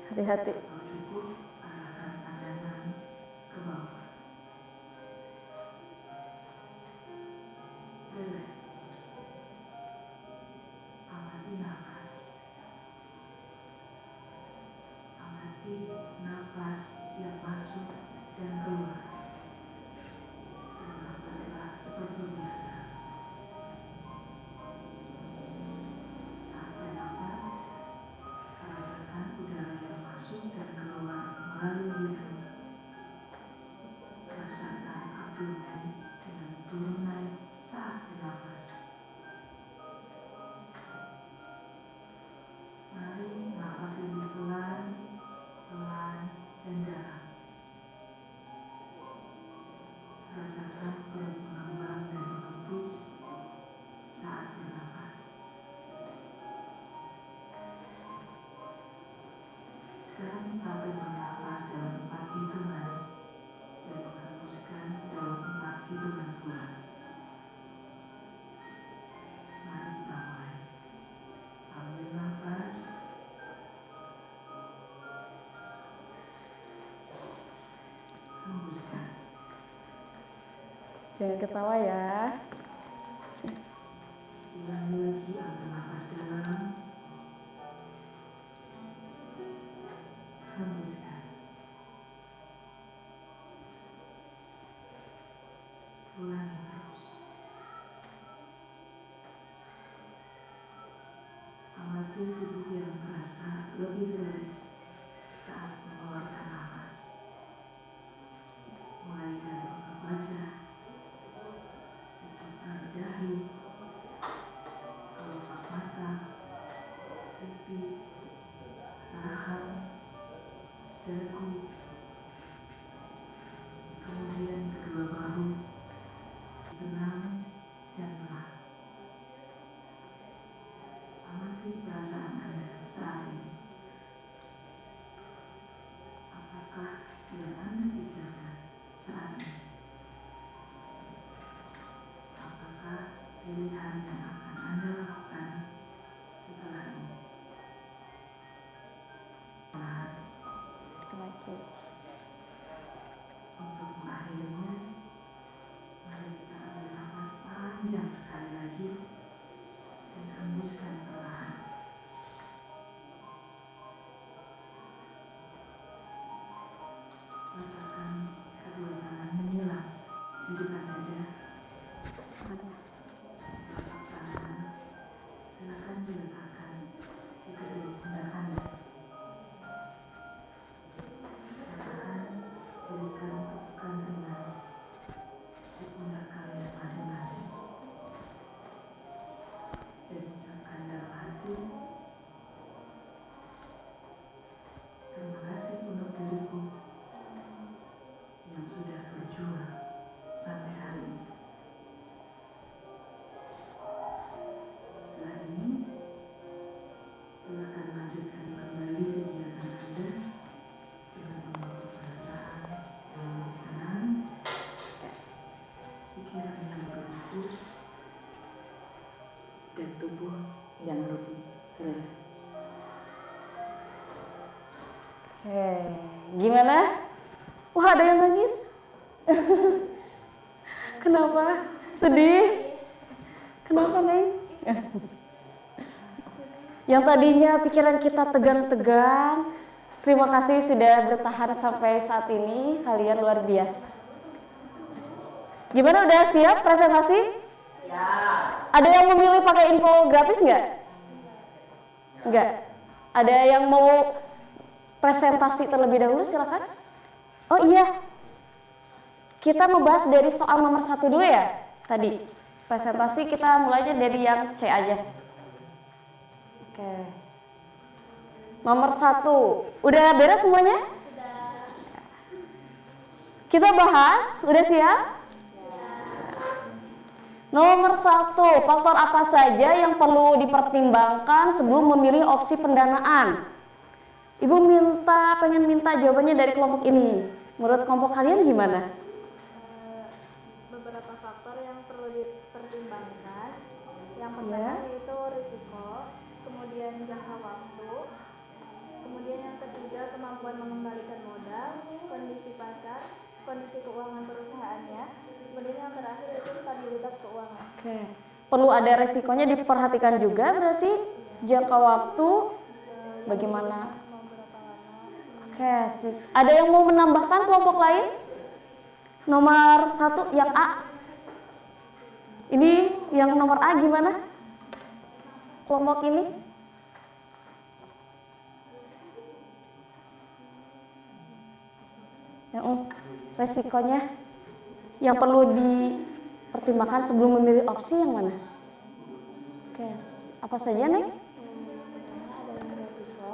Hati-hati. Kalau cukup, arahkan pandangan ke bawah. Relax. Amati nafas. Amati nafas yang masuk dan keluar. Dan nafaslah seperti biasa. Saat bernafas, rasakan udara yang masuk dan keluar melalui hidung. Rasakan abdomen yang turun naik saat bernafas. Mari nafas lebih pelan, dan dalam. Rasakan perut mengembang dan mengempis saat bernafas. Sekarang kita akan bernafas dalam 4 hitungan dan menghembuskan dalam 4 hitungan pula. Mari kita mulai. Ambil nafas. Hembuskan. Jangan ketawa ya. Ulangi lagi, ambil nafas dalam. Hembuskan. Ulangi terus. Amati tubuh yang terasa lebih rileks saat mengeluarkan nafas. Mulai dari otot wajah, sekitar dahi, kelopak mata, pipi, rahang, dagu, kemudian kedua bahu, tenang dan menahan. Amati perasaan Anda saat ini. Apakah yang Anda pikirkan saat ini? Apakah pilihan yang akan Anda lakukan setelah ini? Menahan Goyang sekali lagi dan hembuskan perlahan. Letakkan kedua tangan menyilang di depan dada. Telapak tangan silakan diletakkan di kedua pundak Anda. Perlahan berikan tepukan ringan di pundak kalian masing-masing. Dan ucapkan dalam hati, terima kasih untuk diriku yang sudah berjuang sampai hari ini. Setelah ini, silakan lanjutkan kembali kegiatan Anda dengan membawa perasaan yang lebih tenang, pikiran yang berfokus, dan tubuh yang lebih rileks. Oke, gimana? Wah, ada yang nangis. Kenapa? Sedih? Kenapa, Neng? Yang tadinya pikiran kita tegang-tegang, terima kasih sudah bertahan sampai saat ini. Kalian luar biasa. Gimana, udah siap presentasi? Ada yang memilih pakai infografis nggak? Nggak. Ada yang mau presentasi terlebih dahulu, silakan. Oh iya, kita membahas dari soal nomor 1 dulu ya tadi. Presentasi kita mulainya dari yang C aja. Oke. Nomor 1, udah beres semuanya? Kita bahas, udah siap? Nomor 1, faktor apa saja yang perlu dipertimbangkan sebelum memilih opsi pendanaan? Ibu pengen minta jawabannya dari kelompok ini. Menurut kelompok kalian gimana? Beberapa faktor yang perlu dipertimbangkan. Yang pertama yaitu risiko, kemudian jangka waktu, kemudian yang ketiga kemampuan mengembalikan modal, kondisi pasar, kondisi keuangan perusahaannya, kemudian yang terakhir itu stabilitas keuangan. Oke. Perlu ada resikonya diperhatikan juga berarti jangka waktu bagaimana? Oke, sip. Ada yang mau menambahkan kelompok lain? Nomor 1 yang A. Ini yang nomor A gimana? Kelompok ini? Resikonya yang perlu dipertimbangkan sebelum memilih opsi yang mana? Oke, apa saja nih? Pertama adalah resiko,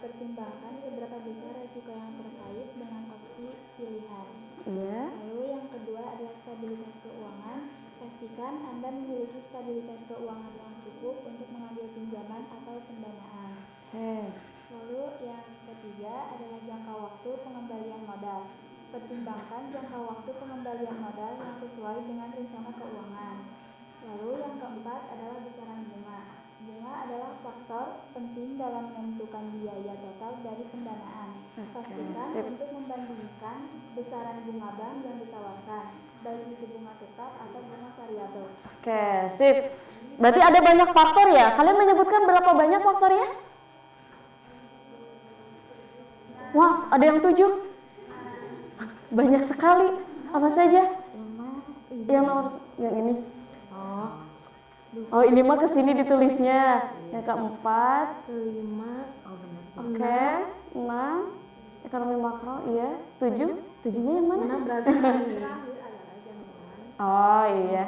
pertimbangkan seberapa besar resiko yang terkait dengan opsi pilihan. Iya. Lalu yang kedua adalah stabilitas keuangan, pastikan Anda memiliki stabilitas keuangan yang cukup untuk mengambil pinjaman atau pendanaan. Oke. Lalu yang ketiga adalah jangka waktu pengembalian modal. Pertimbangkan jangka waktu pengembalian modal yang sesuai dengan rencana keuangan. Lalu yang keempat adalah besaran bunga. Bunga adalah faktor penting dalam menentukan biaya total dari pendanaan. Pastikan untuk membandingkan besaran bunga bank yang ditawarkan, baik itu bunga tetap atau bunga variabel. Oke, sip. Berarti ada banyak faktor ya? Kalian menyebutkan berapa banyak faktornya? Wah, ada yang 7. Banyak sekali. Apa saja? Yang ini. Oh, ini mah kesini ditulisnya. Yang keempat, 5. Oke, 6. Ekonomi makro, iya. 7. 7-nya yang mana? Oh iya.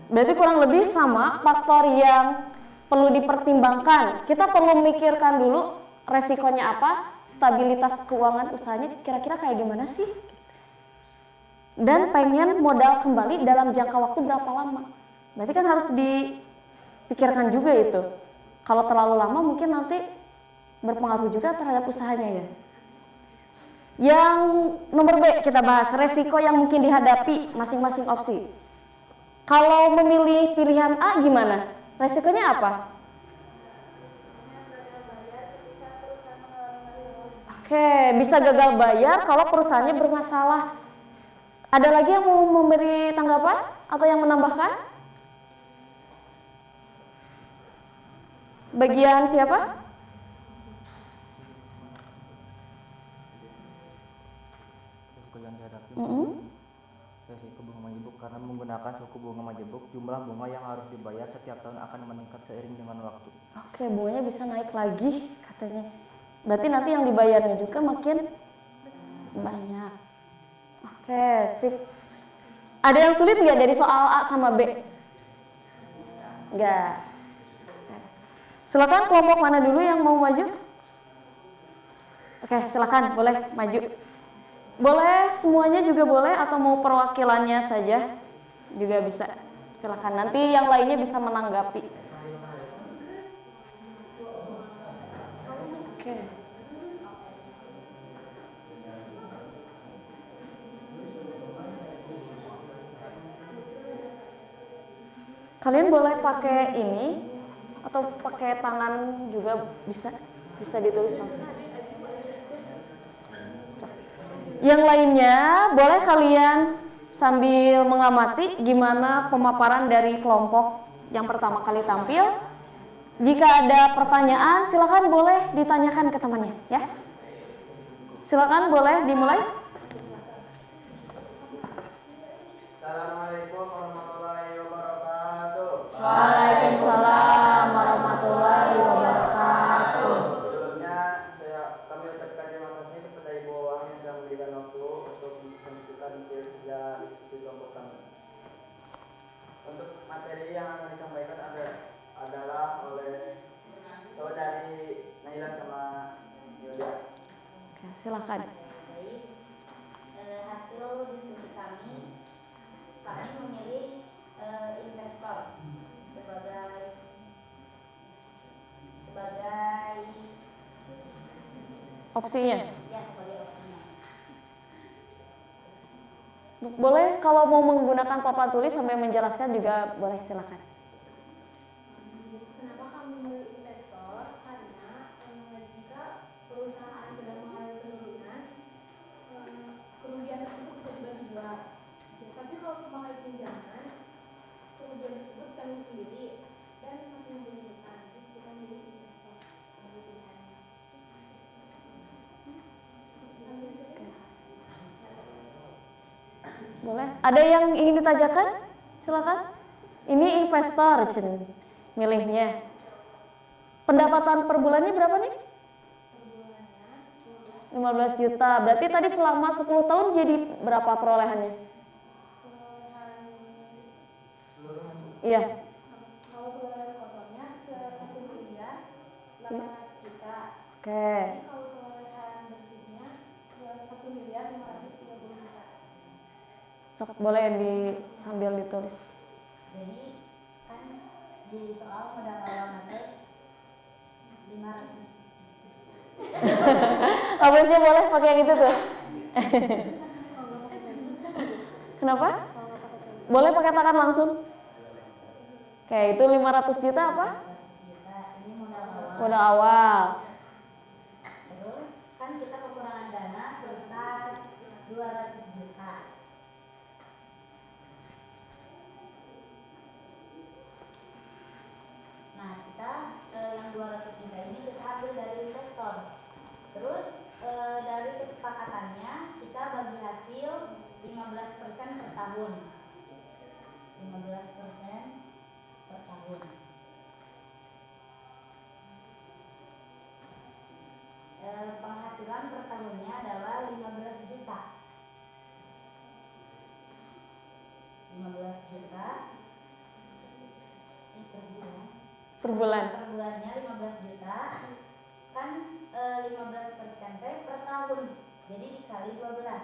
Berarti kurang lebih sama faktor yang perlu dipertimbangkan. Kita perlu memikirkan dulu resikonya apa, stabilitas keuangan usahanya kira-kira kayak gimana sih? Dan pengen modal kembali dalam jangka waktu berapa lama? Berarti kan harus dipikirkan juga itu. Kalau terlalu lama mungkin nanti berpengaruh juga terhadap usahanya ya. Yang nomor B kita bahas, resiko yang mungkin dihadapi masing-masing opsi. Kalau memilih pilihan A gimana? Resikonya apa? Oke, bisa gagal bayar kalau perusahaannya bermasalah. Ada lagi yang mau memberi tanggapan atau yang menambahkan? Bagian siapa? Risiko yang dihadapi Mm-mm. resiko bunga majemuk. Karena menggunakan suku bunga majemuk, jumlah bunga yang harus dibayar setiap tahun akan meningkat seiring dengan waktu. Oke, bunganya bisa naik lagi katanya. Berarti nanti yang dibayarnya juga makin banyak. Oke, sip. Ada yang sulit nggak dari soal A sama B? Nggak. Silakan kelompok mana dulu yang mau maju? Oke, silakan, boleh maju. Boleh semuanya juga boleh atau mau perwakilannya saja juga bisa. Silakan, nanti yang lainnya bisa menanggapi. Oke. Kalian boleh pakai ini atau pakai tangan juga bisa ditulis langsung. Yang lainnya boleh kalian sambil mengamati gimana pemaparan dari kelompok yang pertama kali tampil. Jika ada pertanyaan silakan boleh ditanyakan ke temannya ya. Silakan boleh dimulai. Assalamualaikum warahmatullahi wabarakatuh. Waalaikumsalam warahmatullahi wabarakatuh. Sebelumnya kami ucapkan terima kasih kepada Ibu Wang yang telah memberikan waktu untuk menunjukkan kerja di kelompok kami. Untuk materi yang akan disampaikan adalah oleh saudari Naila sama Yulia. Oke, silakan. Baik, hasil diskusi kami memilih investor sebagai Opsinya. ya sebagai opsinya. Boleh kalau mau menggunakan papan tulis sampai menjelaskan juga boleh silakan. Kenapa kami memilih investor? Karena jika perusahaan sedang mengalami penurunan, kerugian tersebut bisa dibagi dua. Tapi kalau memakai pinjaman, kerugian tersebut kami sendiri dan masih memberikan. Jadi kita memilih investor sebagai pilihannya. Boleh. Ada yang ingin ditanyakan? Silakan. Ini investor, milihnya. Pendapatan per bulannya berapa nih? 15 juta. Berarti tadi selama 10 tahun jadi berapa perolehannya? Iya. Kalau perolehan kotornya 1 miliar 800 juta. Oke. Kalau perolehan bersihnya 1 miliar 530 juta. Sok, boleh sambil ditulis. Jadi kan di soal modal awal nanti 500. Habisnya boleh pakai yang itu tuh. Kenapa? Boleh pakai tangan langsung. Oke, itu 500 juta apa? Ini modal awal. Modal awal. Terus kan kita kekurangan dana sebesar 200 juta. Nah, kita yang 200 juta ini kita ambil dari investor. Terus dari kesepakatannya kita bagi hasil 15% per tahun. 15% per tahun. Penghasilan per tahunnya adalah 15 juta. 15 juta ini per bulan. Per bulan. Per bulannya 15 juta. Kan 15% per tahun. Jadi dikali 12.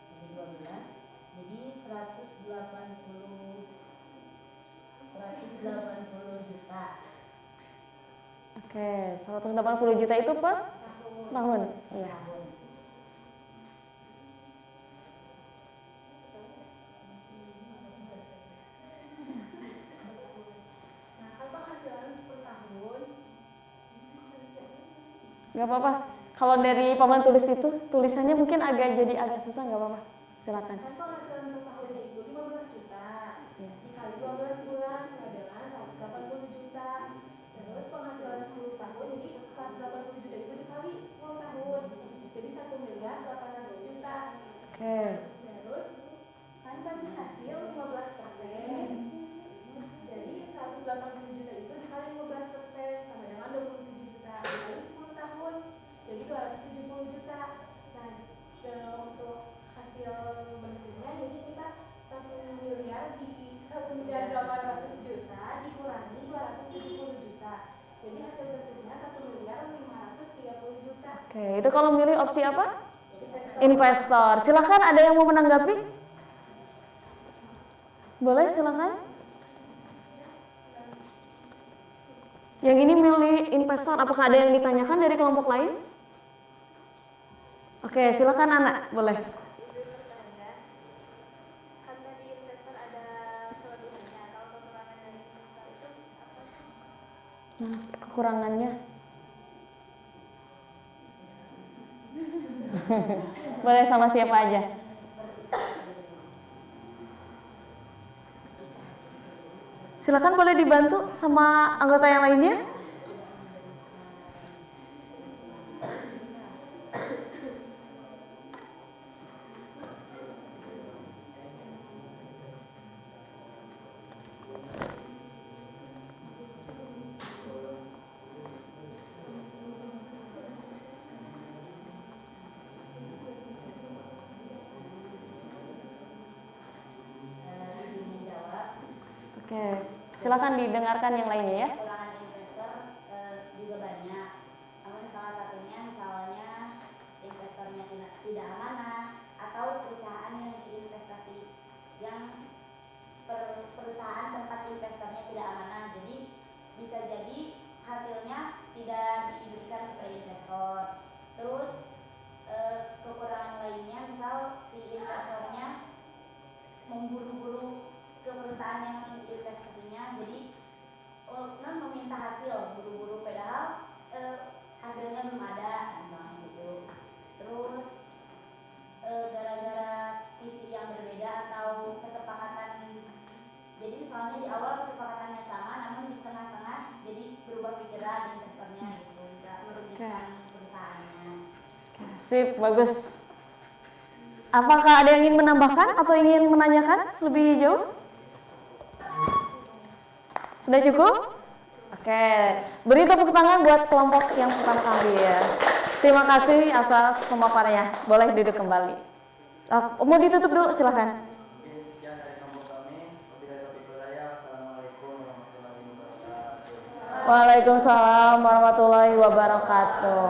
Jadi 12. Jadi 180 juta. Oke, 180 juta itu per tahun. Iya. Nah, kalau penghasilan per tahun, Gak apa-apa. Kalau dari papan tulis itu tulisannya mungkin jadi agak susah, gak apa-apa. Silakan. kan penghasilan per tahunnya itu 15 juta. Iya. Dikali 12 bulan adalah 180 80 juta itu dikali 15% sama dengan 27 juta dikali 10 tahun. Jadi 270 juta. Nah, untuk hasil bersihnya jadi kita 1 miliar di 1.800 juta dikurangi 270 juta. Jadi hasil bersihnya 1.530 juta. Oke, itu kalau milih opsi apa? Investor. Silakan, ada yang mau menanggapi? Boleh, silakan. Yang ini milih investor, apakah ada yang ditanyakan dari kelompok lain? Oke, silakan anak, boleh. Kan tadi investor ada kelebihannya, kalau kekurangan dari investor itu apa? Nah, kekurangannya. Boleh sama siapa aja. Silakan, boleh dibantu sama anggota yang lainnya. Oke, silakan didengarkan yang lainnya ya. Kekurangan investor juga banyak. Namun salah satunya misalnya investornya tidak amanah atau perusahaan yang diinvestasi perusahaan tempat investornya tidak amanah. Jadi bisa jadi hasilnya tidak diberikan kepada investor. Terus kekurangan lainnya misal si investornya memburu-buru ke perusahaan yang investasinya, jadi meminta hasil buru-buru padahal hasilnya belum ada, misalnya gitu. Terus gara-gara visi yang berbeda atau kesepakatan, jadi misalnya di awal kesepakatannya sama, namun di tengah-tengah jadi berubah pikiran investornya gitu, bisa merugikan perusahaannya. Sip, bagus. Apakah ada yang ingin menambahkan atau ingin menanyakan lebih jauh? Sudah cukup? Oke, beri tepuk tangan buat kelompok yang pertama kali ya. Terima kasih atas pemaparannya. Boleh duduk kembali. Mau ditutup dulu, silahkan. Sekian dari kelompok kami. Wabillahi taufiq wal hidayah. Assalamualaikum warahmatullahi wabarakatuh. Waalaikumsalam warahmatullahi wabarakatuh.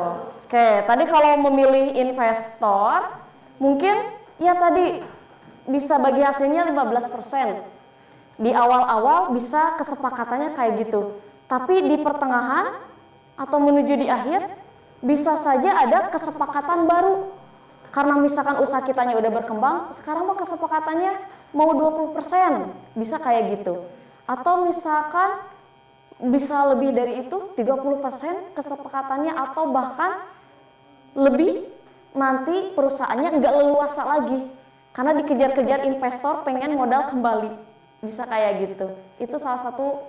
Oke, tadi kalau memilih investor, mungkin ya tadi bisa bagi hasilnya 15%. Di awal-awal bisa kesepakatannya kayak gitu. Tapi di pertengahan atau menuju di akhir bisa saja ada kesepakatan baru. Karena misalkan usaha kitanya udah berkembang, sekarang mau kesepakatannya mau 20%, bisa kayak gitu. Atau misalkan bisa lebih dari itu, 30% kesepakatannya atau bahkan lebih, nanti perusahaannya nggak leluasa lagi. Karena dikejar-kejar investor pengen modal kembali. Bisa kayak gitu. Itu salah satu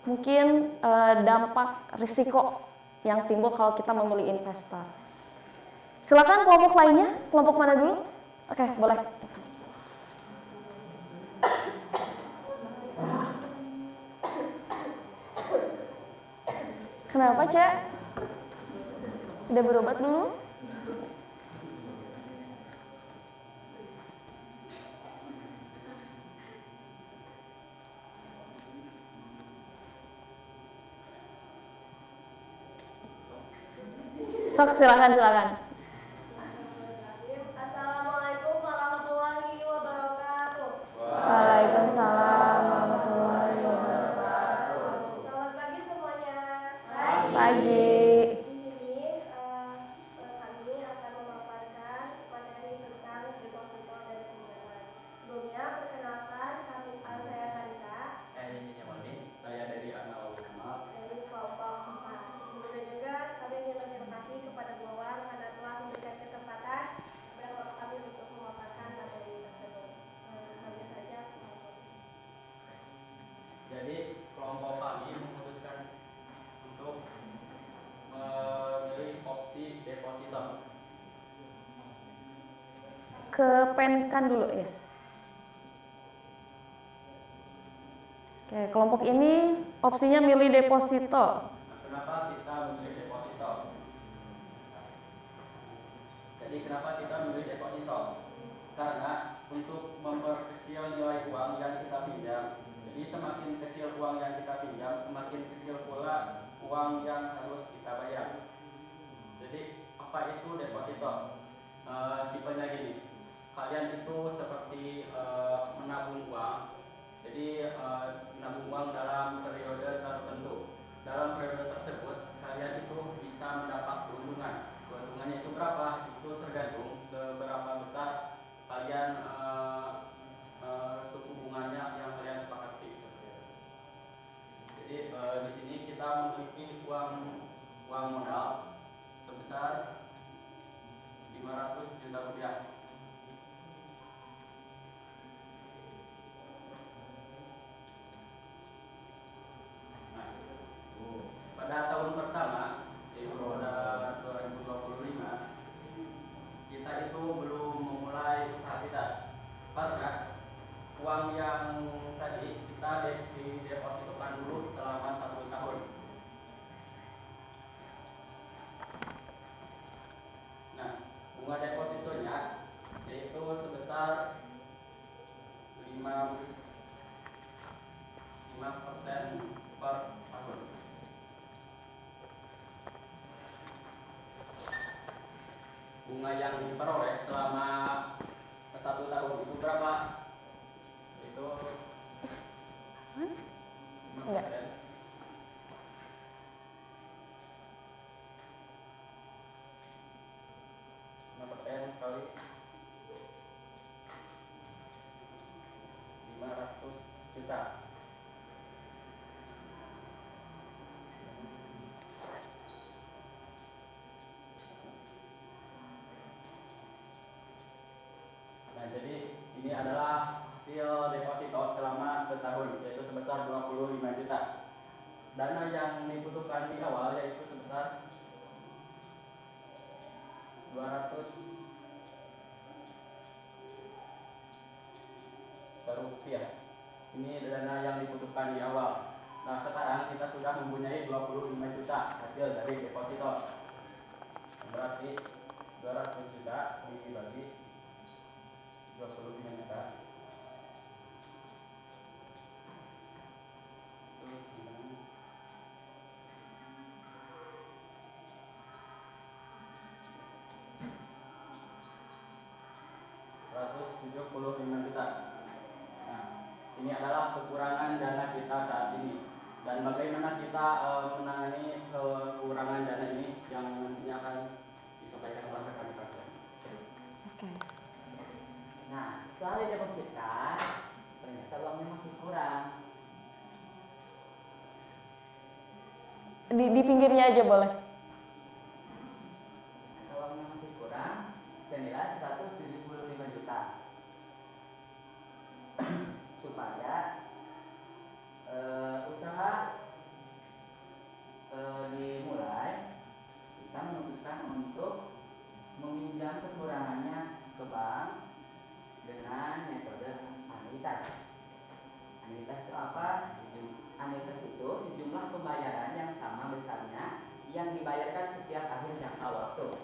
mungkin dampak risiko yang timbul kalau kita memilih investor. Silakan kelompok lainnya, kelompok mana dulu? Oke, boleh. Kenapa, Cek? Udah berobat dulu? Sok, silakan. Assalamualaikum warahmatullahi wabarakatuh. Waalaikumsalam warahmatullahi wabarakatuh. Selamat pagi semuanya. Pagi. Di sini kami akan memaparkan materi tentang deposito dan pinjaman. Sebelumnya perkenalkan saya Karika Saya dari Anawal Kamal. dari kelompok 4. Kemudian juga kami ingin berterima kasih kepada Bu Wawan karena telah memberikan kesempatan kepada kelompok kami untuk memaparkan materi tersebut. Hanya saja. Jadi kelompok kami memutuskan untuk memilih opsi deposito. Kepenkan dulu ya. Oke, kelompok ini opsinya milih deposito. Kenapa kita memilih deposito? Jadi kenapa kita memilih deposito? Karena untuk memperkecil nilai uang yang kita pinjam. Jadi semakin kecil uang yang kita pinjam, semakin kecil pula uang yang harus kita bayar. Jadi apa itu deposito? Tipenya gini, kalian itu seperti menabung uang. Jadi menabung uang dalam periode tertentu. Dalam periode tersebut kalian itu bisa mendapat keuntungan. Keuntungannya itu berapa? Itu tergantung seberapa besar kalian suku bunganya yang kalian sepakati. Jadi di sini kita memiliki uang modal sebesar 500 juta rupiah. Nah, pada tahun pertama, yaitu pada 2025, kita itu belum memulai usaha kita karena uang yang tadi kita didepositokan dulu selama 1 tahun. Nah, bunga depositonya yaitu sebesar 5% per tahun. Bunga yang diperoleh selama 1 tahun itu berapa? Itu 5%. 5% kali 500 juta. Nah, jadi ini adalah hasil deposito selama setahun, yaitu sebesar 25 juta. Dana yang dibutuhkan di awal yaitu sebesar 200 juta rupiah. Ini dana yang dibutuhkan di awal. Nah, sekarang kita sudah mempunyai 25 juta hasil dari deposito. Berarti 200 juta dibagi 25 juta. Juta. Nah, ini adalah kekurangan dana kita saat ini. Dan bagaimana kita menangani kekurangan dana ini yang nantinya akan disampaikan oleh rekan-rekan. Oke. Nah, setelah didepositkan, ternyata uangnya masih kurang. Di pinggirnya aja boleh. Uangnya masih kurang, senilai 175 juta. Supaya usaha dimulai, kita memutuskan untuk meminjam kekurangannya ke bank dengan metode anuitas. Anuitas itu apa? Anuitas itu sejumlah pembayaran yang sama besarnya yang dibayarkan setiap akhir jangka waktu.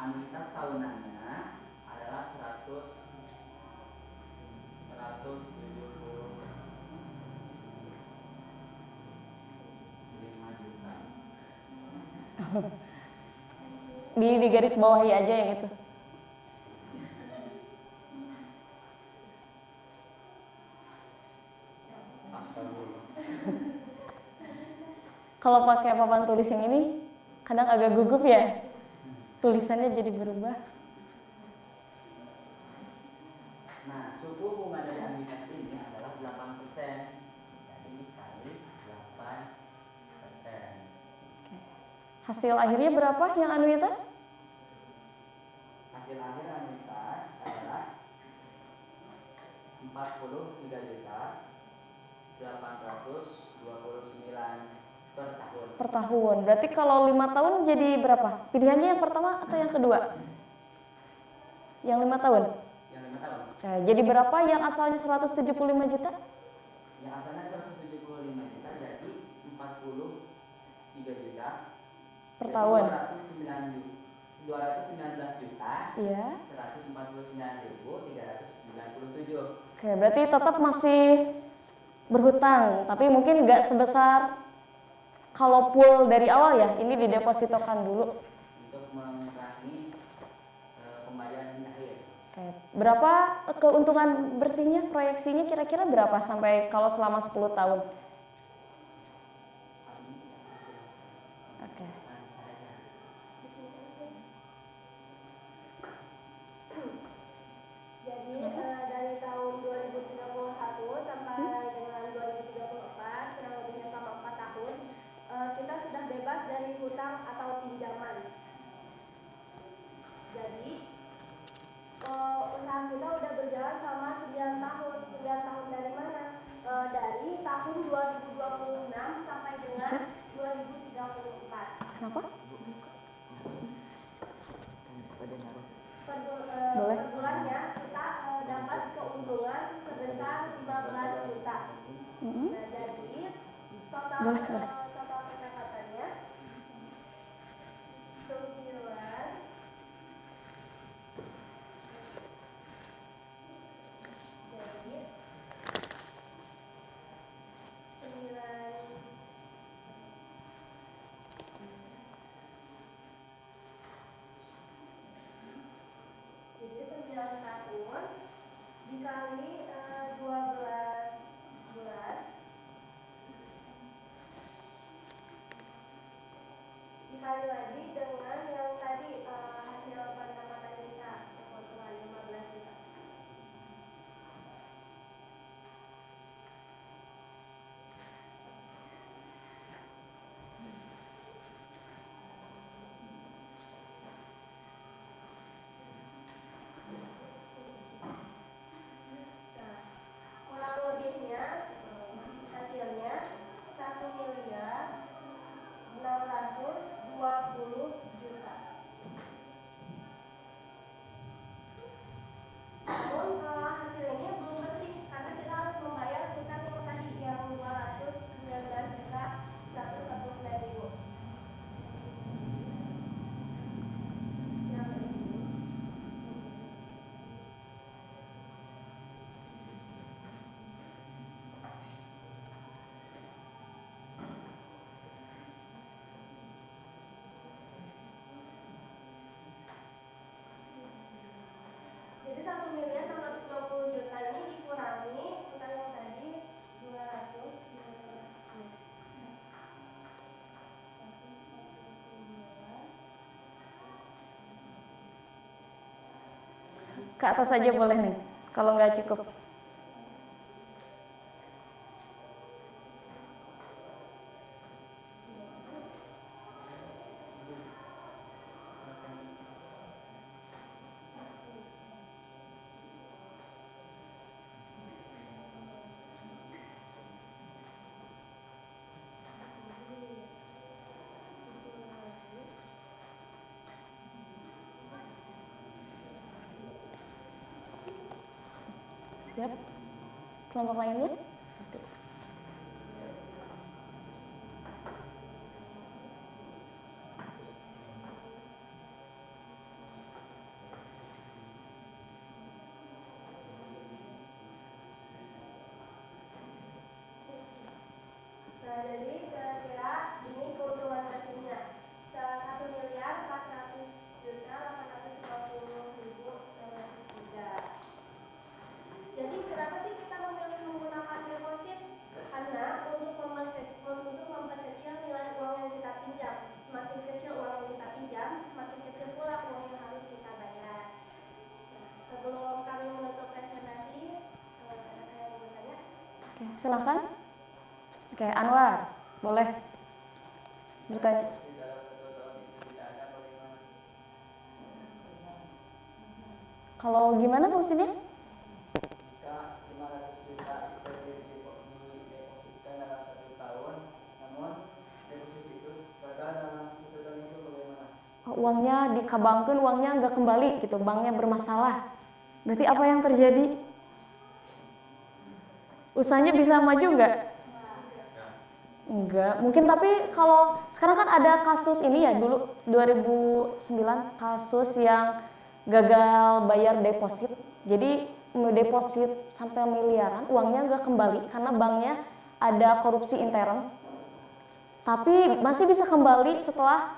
Anuitas tahunannya adalah 175 juta. Di garis bawahi aja yang itu. Kalau pakai papan tulis yang ini kadang agak gugup ya, tulisannya jadi berubah. Nah, suku bunga dari anuitas ini adalah 8%. Jadi dikali 8%. Hasil akhirnya berapa yang anuitas? Hasil akhir anuitas adalah 43.829 per tahun. Per tahun. Berarti kalau 5 tahun jadi berapa? Pilihannya yang pertama atau yang kedua? Yang 5 tahun? Yang 5 tahun. Oke, jadi berapa yang asalnya 175 juta? Yang asalnya 175 juta jadi 43 juta Per jadi tahun? 219 juta Iya. 149.397. Oke, berarti tetap masih berhutang, tapi mungkin nggak sebesar kalau pool dari awal ya, ini didepositokan dulu. Untuk mengurangi pembayaran di akhir. Oke, berapa keuntungan bersihnya, proyeksinya kira-kira berapa sampai kalau selama 10 tahun? Oke. Jadi dari tahun 2031 sampai dengan 2034, kurang lebihnya selama 4 tahun, kita sudah bebas dari hutang atau pinjaman. Jadi usaha kita udah berjalan selama 9 tahun. 9 tahun dari mana? Dari tahun 2026 sampai dengan 2034. Kenapa? Per bulannya kita dapat keuntungan sebesar 15 juta. Nah, jadi total total pendapatannya 9 jadi 9 jadi 9 tahun dikali 12 bulan dikali lagi dengan yang tadi hasil pendapatan kita keuntungan 15 juta. Nah, kurang lebihnya hasilnya 1.620 juta. Namun hasil ini belum bersih karena kita harus membayar hutang yang tadi yang 219 juta 149 ribu. Yang ini. Jadi 1.620 juta ini dikurangi hutang yang tadi 200. Ke atas saja boleh nih, kalau nggak cukup. Siap? Kelompok lainnya? Oke. Nah, jadi kira-kira ini keuntungan bersihnya 1.400.850.603. Jadi kenapa sih kita memilih menggunakan deposit? Karena untuk memperkecil nilai uang yang kita pinjam. Semakin kecil uang yang kita pinjam, semakin kecil pula uang yang harus kita bayar. Nah, sebelum kami menutup presentasi, ada yang mau bertanya? Oke, silakan. Oke, Anwar, boleh bertanya. Kalau gimana fungsinya? Jika 500 juta itu didepositkan dalam 1 tahun, namun deposit itu gagal dalam 1 tahun itu bagaimana? Uangnya dikabangkan, uangnya nggak kembali gitu, banknya bermasalah. Berarti apa yang terjadi? Usahanya bisa maju nggak? Enggak. Mungkin tapi kalau sekarang kan ada kasus ini ya, dulu 2009 kasus yang gagal bayar deposit. Jadi deposit sampai miliaran, uangnya nggak kembali karena banknya ada korupsi intern. Tapi masih bisa kembali setelah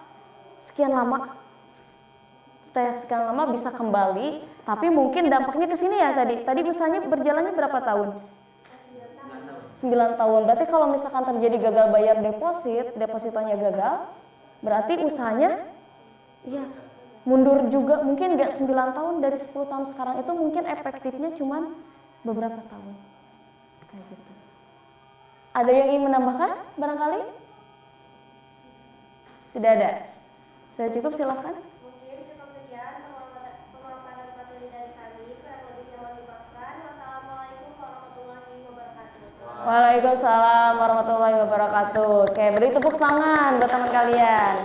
sekian lama. Setelah sekian lama bisa kembali, tapi mungkin dampaknya ke sini ya tadi. Tadi usahanya berjalannya berapa tahun? 9 tahun. Berarti kalau misalkan terjadi gagal bayar depositonya gagal, berarti usahanya ya mundur juga. Mungkin nggak 9 tahun, dari 10 tahun sekarang itu mungkin efektifnya cuma beberapa tahun. Kayak gitu. Ada yang ingin menambahkan barangkali? Tidak ada. Sudah cukup, silakan. Mungkin cukup sekian pemaparan materi dari kami. Kurang lebihnya mohon dimaafkan. Wassalamualaikum warahmatullahi wabarakatuh. Waalaikumsalam warahmatullahi wabarakatuh. Oke, beri tepuk tangan buat teman kalian.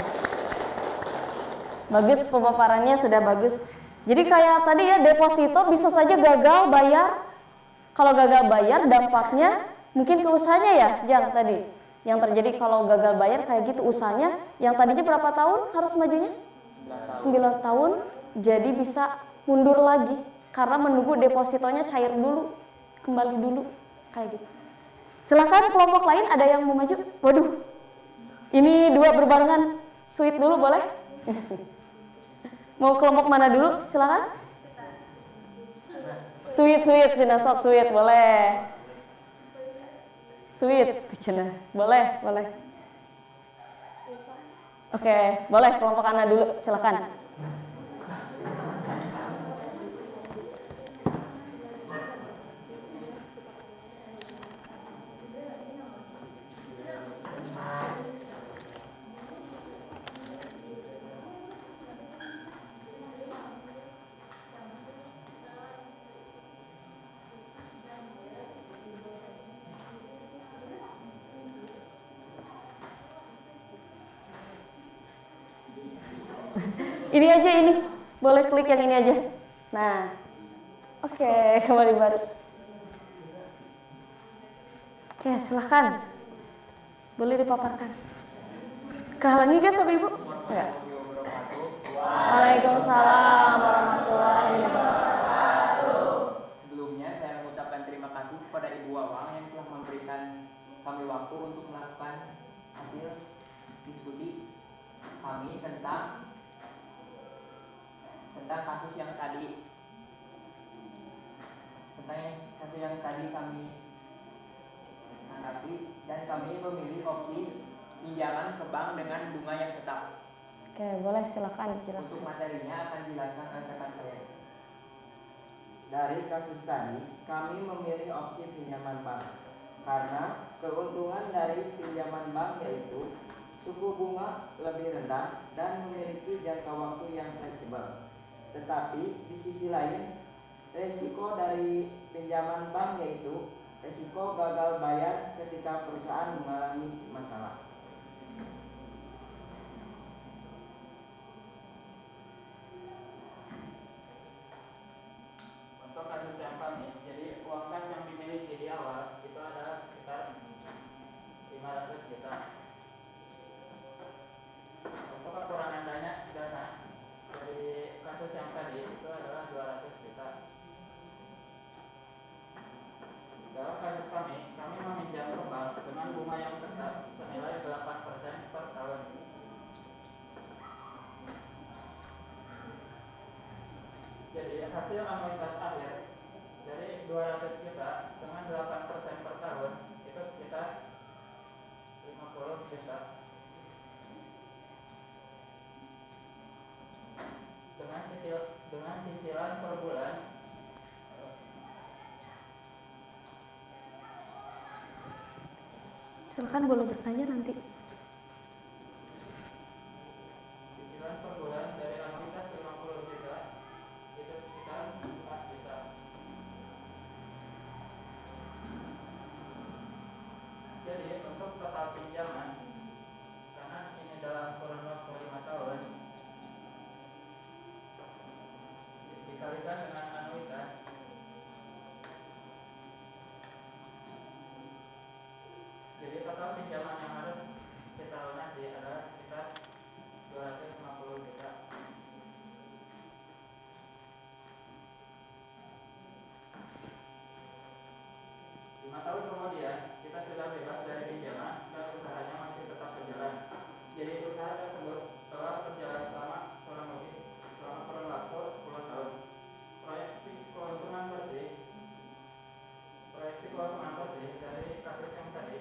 Bagus, pemaparannya sudah bagus. Jadi kayak tadi ya, deposito bisa saja gagal bayar. Kalau gagal bayar dampaknya mungkin ke usahanya ya, Jang tadi. Yang terjadi kalau gagal bayar kayak gitu usahanya, yang tadinya berapa tahun harus majunya? 9 tahun, jadi bisa mundur lagi karena menunggu depositonya cair dulu, kembali dulu, kayak gitu. Silakan kelompok lain ada yang mau maju? Waduh, ini dua berbarengan, sweet dulu boleh? Mau kelompok mana dulu? Silakan. Sweet, Cina sok sweet, boleh. Sweet, Cina, boleh. Oke, boleh kelompok Ana dulu, silakan. Ini aja ini, boleh klik yang ini aja. Nah, oke, kembali baru. Oke, silahkan. Boleh dipaparkan. Kehalangi gak sama Ibu? Enggak. Waalaikumsalam warahmatullahi wabarakatuh. Sebelumnya saya mengucapkan terima kasih kepada Ibu Wawang yang telah memberikan kami waktu untuk melakukan hasil diskusi kami tentang kasus yang tadi kami anggapi, dan kami memilih opsi pinjaman ke bank dengan bunga yang tetap. Oke, boleh silakan jelaskan. Untuk materinya akan dijelaskan oleh rekan saya. Dari kasus tadi, kami memilih opsi pinjaman bank karena keuntungan dari pinjaman bank yaitu suku bunga lebih rendah dan memiliki jangka waktu yang fleksibel. Tetapi di sisi lain, resiko dari pinjaman bank yaitu resiko gagal bayar ketika perusahaan mengalami masalah. Untuk kasus yang kami, jadi uang kas yang dimiliki di awal itu adalah sekitar 500 juta. Untuk kekurangan dana dari kasus yang tadi itu adalah 200 juta. Dalam kasus kami meminjam ke bank dengan bunga yang tetap senilai 8% per tahun. Jadi hasil anuitas akhir dari 200 juta dengan 8% per tahun itu sekitar 50 juta. Dengan cicilan per bulan Silakan boleh bertanya nanti. cicilan per bulan dari anuitas 50 juta itu sekitar 4 juta. Jadi untuk total pinjaman, karena ini dalam kurun waktu 5 tahun, dikalikan dengan anuitas pinjaman yang harus kita lunasi adalah sekitar 250 juta. 5 tahun kemudian kita sudah bebas dari pinjaman dan usahanya masih tetap berjalan. Jadi usaha tersebut telah berjalan selama kurang waktu 10 tahun. Proyeksi keuntungan bersih dari kasus yang tadi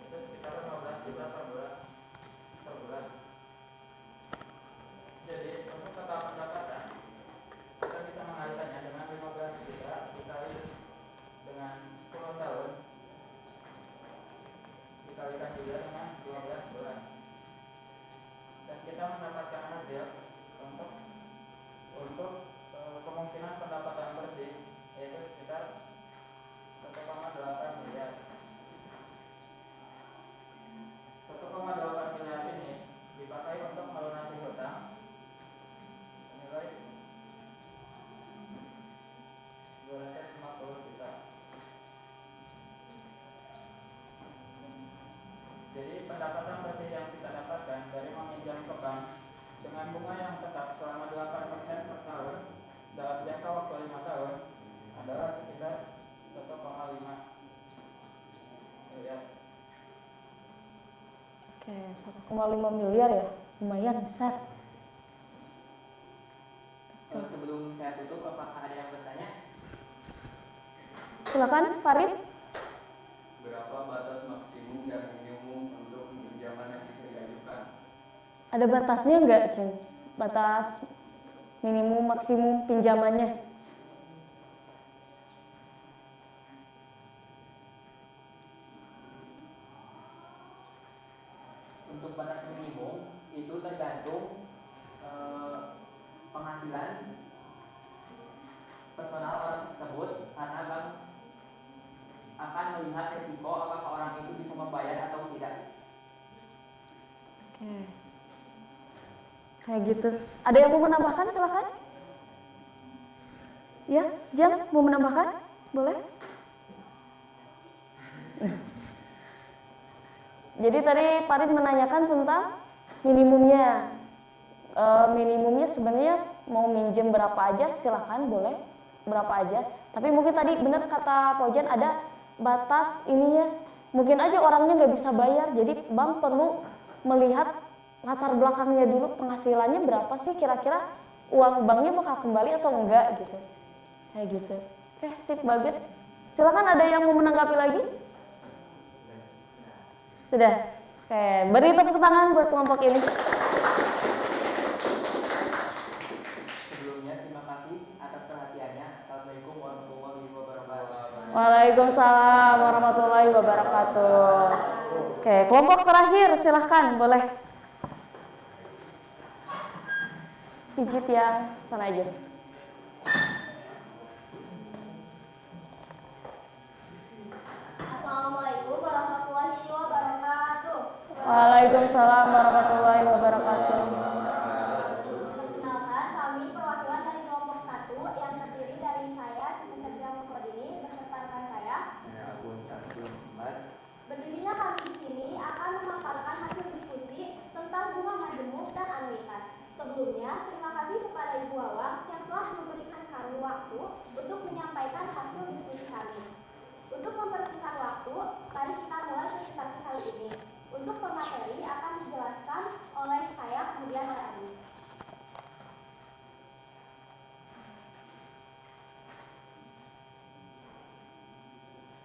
itu sekitar 15 juta per bulan. Jadi untuk total pendapatan kita bisa mengalikannya dengan 15 juta dikali dengan 10 tahun dikalikan juga dengan 12 bulan, dan kita mendapatkan hasil untuk kemungkinan pendapatan bersih yaitu sekitar 1,8 miliar. 1,8 miliar ini dipakai untuk melunasi hutang senilai 250 juta. Jadi pendapatan bersih yang kita dapatkan dari meminjam ke bank dengan bunga yang tetap selama 8% per tahun dalam jangka waktu 5 tahun adalah sekitar 1,5 miliar. Oke, 1,5 miliar ya, lumayan besar. Sebelum saya tutup, apakah ada yang bertanya? Silakan, Farid. Berapa batas maksimum dan minimum untuk pinjaman yang bisa diajukan? Ada batasnya nggak, Cen? Batas minimum maksimum pinjamannya? Untuk batas minimum itu tergantung penghasilan personal orang tersebut, karena bank akan melihat resiko apakah orang itu bisa membayar atau tidak. Oke. Kayak gitu. Ada yang mau menambahkan? Silakan. Ya, Jam mau menambahkan? Boleh? Jadi tadi Farid menanyakan tentang minimumnya. Minimumnya sebenarnya mau minjem berapa aja silahkan, boleh berapa aja. Tapi mungkin tadi benar kata Pojan ada batas ininya. Mungkin aja orangnya nggak bisa bayar, jadi bank perlu melihat latar belakangnya dulu, penghasilannya berapa sih kira-kira, uang banknya bakal kembali atau enggak gitu. Kayak gitu. Oke, sip, bagus. Silakan, ada yang mau menanggapi lagi? Sudah. Oke, beri tepuk tangan buat kelompok ini. Sebelumnya terima kasih atas perhatiannya. Assalamualaikum warahmatullahi wabarakatuh. Waalaikumsalam warahmatullahi wabarakatuh. Oke, kelompok terakhir silahkan, boleh. Pijit yang sana aja. Assalamualaikum warahmatullahi wabarakatuh. Waalaikumsalam warahmatullahi wabarakatuh. Perkenalkan, kami perwakilan dari kelompok 1 yang terdiri dari saya, Siswa Mukhodini, beserta rekan saya. Berdirinya kami di sini akan memaparkan hasil diskusi tentang bunga majemuk dan anuitas. Sebelumnya, terima kasih kepada Ibu Awang yang telah memberikan kami waktu untuk menyampaikan hasil diskusi kami. Untuk mempersingkat waktu, mari kita mulai presentasi kali ini. Untuk pemateri akan dijelaskan oleh saya, kemudian oleh Adi.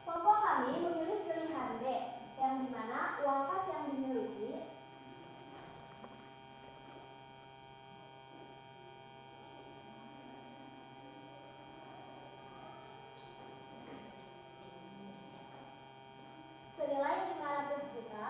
Kelompok kami memilih pilihan B, yang dimana uang kas yang dimiliki senilai 500 juta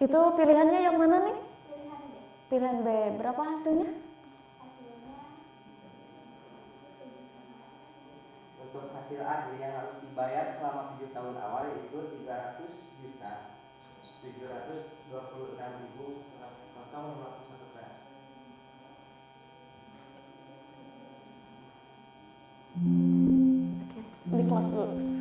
Itu pilihannya yang mana nih? Pilihan B. Pilihan B. Berapa hasilnya? Hasilnya Untuk hasil akhir yang harus dibayar selama 7 tahun awal yaitu 300.726.051 perak. Oke, di kelas dulu.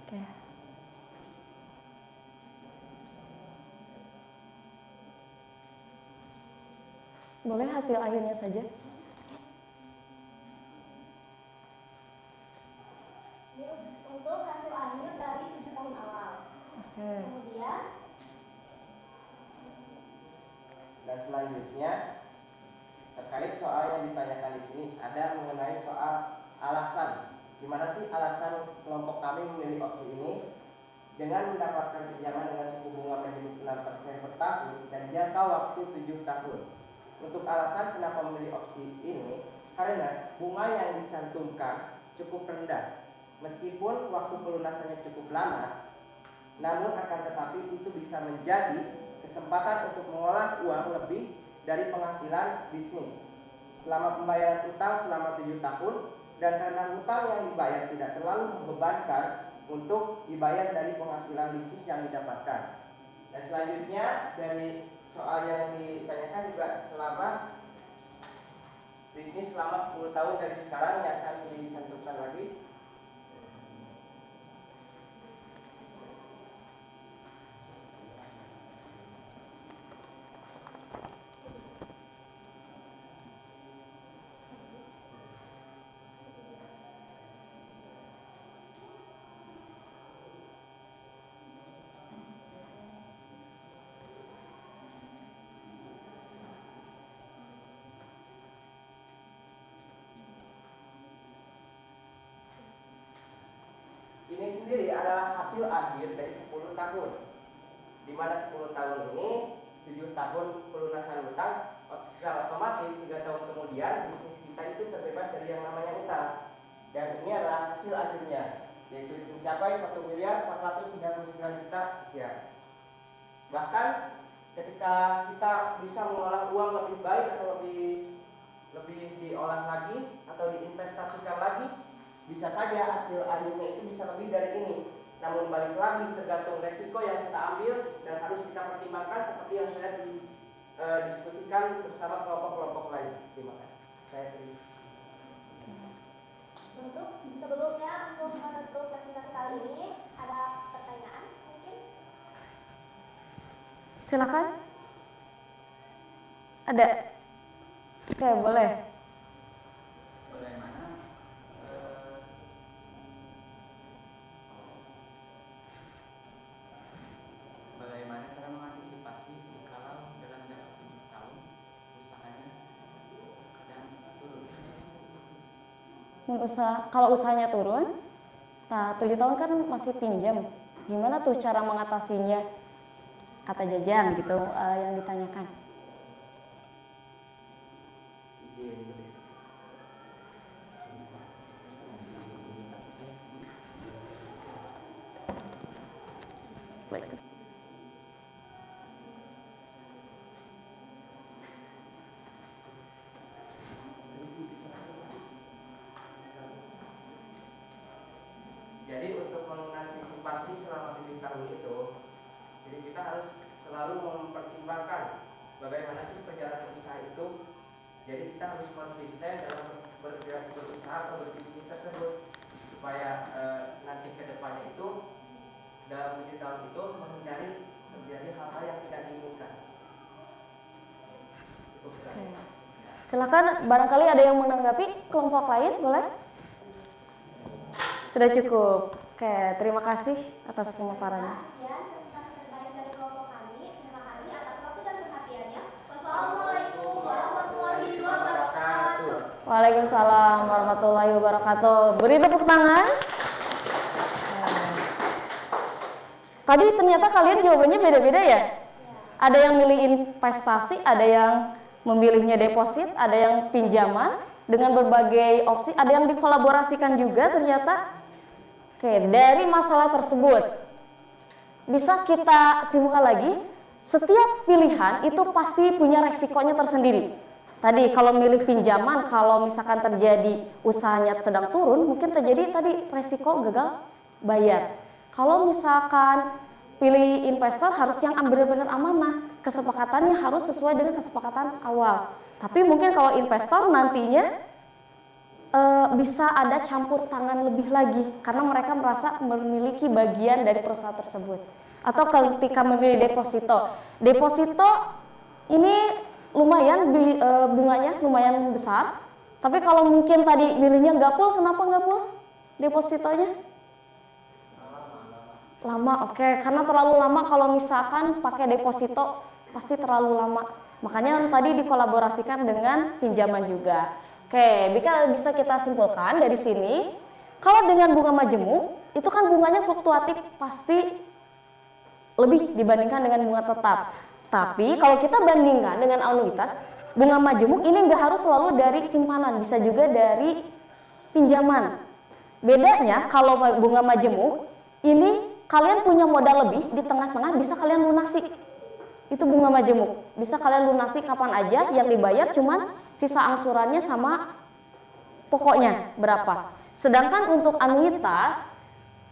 Oke. Boleh hasil akhirnya saja. ini untuk hasil akhir dari 7 tahun awal. Oke. Kemudian Dan selanjutnya terkait soal yang ditanyakan di sini ada mengenai soal alasan. Gimana sih alasan kelompok kami memilih opsi ini? Dengan mendapatkan pinjaman dengan suku bunga majemuk 6% per tahun dan jangka waktu 7 tahun. Untuk alasan kenapa memilih opsi ini, karena bunga yang dicantumkan cukup rendah. Meskipun waktu pelunasannya cukup lama, namun akan tetapi itu bisa menjadi kesempatan untuk mengolah uang lebih dari penghasilan bisnis. Selama pembayaran utang selama 7 tahun, dan karena hutang yang dibayar tidak terlalu membebankan untuk dibayar dari penghasilan bisnis yang didapatkan. Dan selanjutnya dari soal yang ditanyakan juga selama bisnis selama 10 tahun dari sekarang yang akan dicantumkan lagi. Ini sendiri adalah hasil akhir dari 10 tahun. Di mana 10 tahun ini 7 tahun pelunasan utang, secara otomatis 3 tahun kemudian bisnis kita itu terbebas dari yang namanya utang. Dan ini adalah hasil akhirnya, yaitu mencapai 1.499 juta sekian. Bahkan ketika kita bisa mengolah uang lebih baik atau lebih diolah lagi atau diinvestasikan lagi, bisa saja hasil akhirnya itu bisa lebih dari ini. Namun balik lagi tergantung resiko yang kita ambil dan harus kita pertimbangkan seperti yang sudah didiskusikan bersama kelompok-kelompok lain. Terima kasih. Saya terima. untuk sebelumnya untuk menutup presentasi kali ini ada pertanyaan mungkin? Silakan. Ada? Oke, boleh. Bagaimana bagaimana cara mengantisipasi kalau dalam jangka 7 tahun usahanya kadang turun? Kalau usahanya turun, nah 7 tahun kan masih pinjam. Gimana tuh cara mengatasinya? Kata Jajang gitu yang ditanyakan. Baik. Jadi untuk mengantisipasi selama 7 tahun itu, jadi kita harus selalu mempertimbangkan bagaimana sih perjalanan usaha itu. Jadi kita harus konsisten dalam berusaha atau berbisnis tersebut supaya nanti ke depannya itu dalam 7 tahun itu menghindari terjadi hal-hal yang tidak diinginkan. Silakan, barangkali ada yang menanggapi kelompok lain, boleh? Sudah cukup. Oke, terima kasih atas pemaparannya. Sekian presentasi terbaik dari kelompok kami. Terima kasih atas waktu dan perhatiannya. Wassalamualaikum warahmatullahi wabarakatuh. Waalaikumsalam warahmatullahi wabarakatuh. Beri tepuk tangan. Tadi ternyata kalian jawabannya beda-beda ya? Ada yang milih investasi, ada yang memilihnya deposit, ada yang pinjaman dengan berbagai opsi, ada yang dikolaborasikan juga ternyata. Oke, dari masalah tersebut bisa kita simpulkan lagi, setiap pilihan itu pasti punya resikonya tersendiri. Tadi kalau milih pinjaman, kalau misalkan terjadi usahanya sedang turun, mungkin terjadi tadi resiko gagal bayar. Kalau misalkan pilih investor, harus yang benar-benar amanah, kesepakatannya harus sesuai dengan kesepakatan awal. Tapi mungkin kalau investor nantinya bisa ada campur tangan lebih lagi, karena mereka merasa memiliki bagian dari perusahaan tersebut. Atau ketika memilih deposito, deposito ini lumayan bunganya lumayan besar, tapi kalau mungkin tadi milihnya gapul, kenapa gapul depositonya? Lama, oke, karena terlalu lama kalau misalkan pakai deposito pasti terlalu lama. Makanya tadi dikolaborasikan dengan pinjaman juga. Oke, bisa kita simpulkan dari sini, kalau dengan bunga majemuk itu kan bunganya fluktuatif, pasti lebih dibandingkan dengan bunga tetap. Tapi kalau kita bandingkan dengan anuitas, bunga majemuk ini nggak harus selalu dari simpanan, bisa juga dari pinjaman. Bedanya kalau bunga majemuk ini kalian punya modal lebih, di tengah-tengah bisa kalian lunasi. Itu bunga majemuk, bisa kalian lunasi kapan aja, yang dibayar cuman sisa angsurannya sama pokoknya berapa. Sedangkan untuk anuitas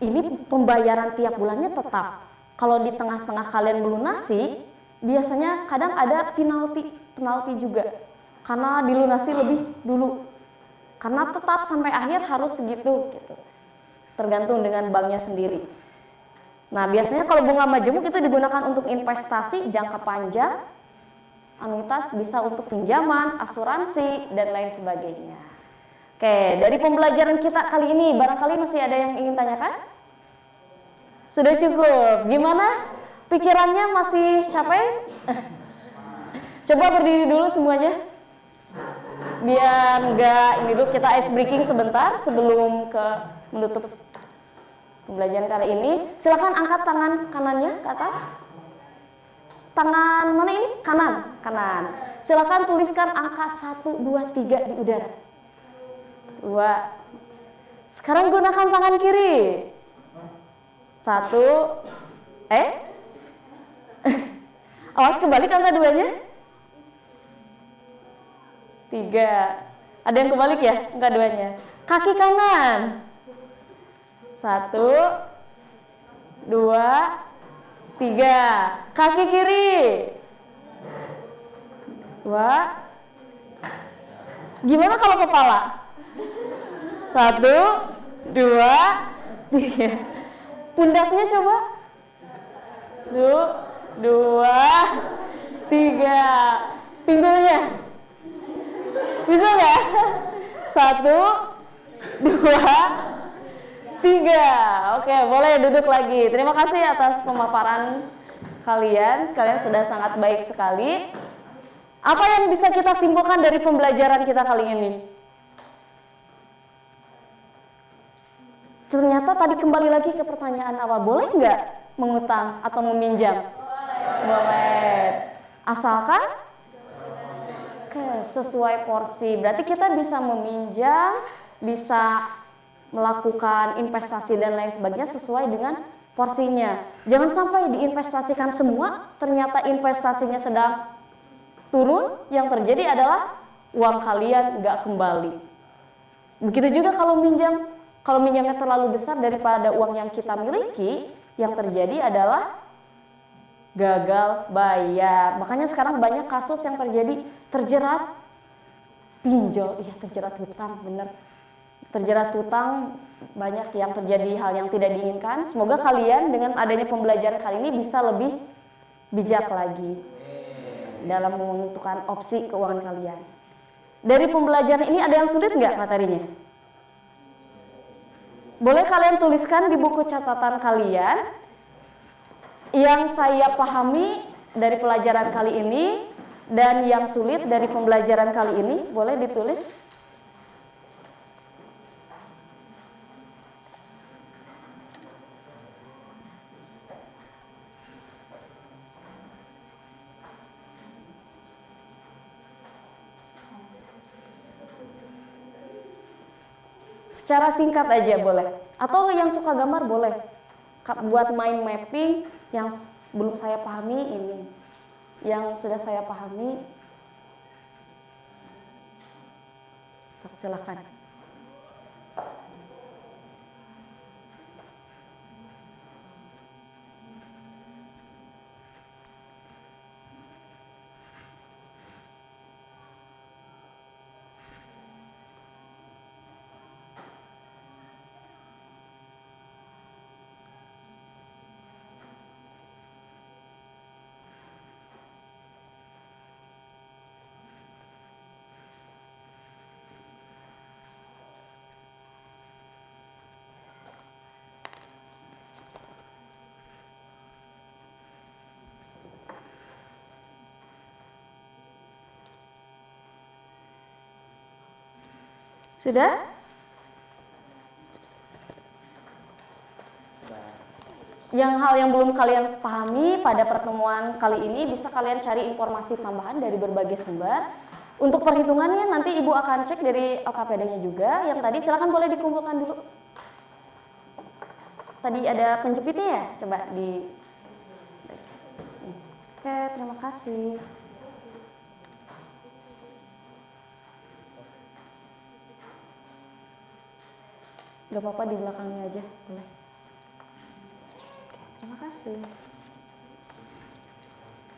ini pembayaran tiap bulannya tetap. Kalau di tengah-tengah kalian melunasi, biasanya kadang ada penalti juga, karena dilunasi lebih dulu, karena tetap sampai akhir harus segitu gitu, tergantung dengan banknya sendiri. Nah, biasanya kalau bunga majemuk itu digunakan untuk investasi jangka panjang, anuitas bisa untuk pinjaman, asuransi, dan lain sebagainya. Oke, dari pembelajaran kita kali ini, barangkali masih ada yang ingin tanyakan? Sudah cukup? Gimana? Pikirannya masih capek? Coba berdiri dulu semuanya. Biar enggak, ini dulu kita ice breaking sebentar sebelum menutup pembelajaran kali ini. Silakan angkat tangan kanannya ke atas. Tangan mana ini? Kanan. Silakan tuliskan angka 1, 2, 3 di udara. 2. Sekarang gunakan tangan kiri. 1. Awas kebalik angka 2-nya. 3. Ada yang kebalik ya angka 2-nya. Kaki kanan. 1, 2, 3. Kaki kiri. 2. Gimana kalau kepala? 1, 2, 3. Pundaknya coba. 2, 3. Pinggulnya. Bisa nggak? 1, 2, 3. Oke, boleh duduk lagi. Terima kasih atas pemaparan kalian. Kalian sudah sangat baik sekali. Apa yang bisa kita simpulkan dari pembelajaran kita kali ini? Ternyata tadi kembali lagi ke pertanyaan awal, boleh nggak mengutang atau meminjam? Boleh. Asalkan sesuai porsi. Berarti kita bisa meminjam, bisa melakukan investasi dan lain sebagainya sesuai dengan porsinya. Jangan sampai diinvestasikan semua, ternyata investasinya sedang turun, yang terjadi adalah uang kalian nggak kembali. Begitu juga kalau minjam. Kalau minjamnya terlalu besar daripada uang yang kita miliki, yang terjadi adalah gagal bayar. Makanya sekarang banyak kasus yang terjadi terjerat pinjol, terjerat hutang, bener. Terjerat hutang, banyak yang terjadi hal yang tidak diinginkan. Semoga kalian dengan adanya pembelajaran kali ini bisa lebih bijak lagi dalam menentukan opsi keuangan kalian. Dari pembelajaran ini ada yang sulit nggak materinya? Boleh kalian tuliskan di buku catatan kalian yang saya pahami dari pelajaran kali ini dan yang sulit dari pembelajaran kali ini, boleh ditulis. Secara singkat aja boleh. Atau yang suka gambar boleh. Buat main mapping yang belum saya pahami ini. Yang sudah saya pahami, silakan. Sudah? Yang hal yang belum kalian pahami pada pertemuan kali ini bisa kalian cari informasi tambahan dari berbagai sumber. Untuk perhitungannya nanti Ibu akan cek dari LKPD-nya juga. Yang tadi silakan boleh dikumpulkan dulu. Tadi ada penjepitnya ya? Coba di... Oke, terima kasih. Gak apa-apa di belakangnya aja, boleh. Oke, terima kasih.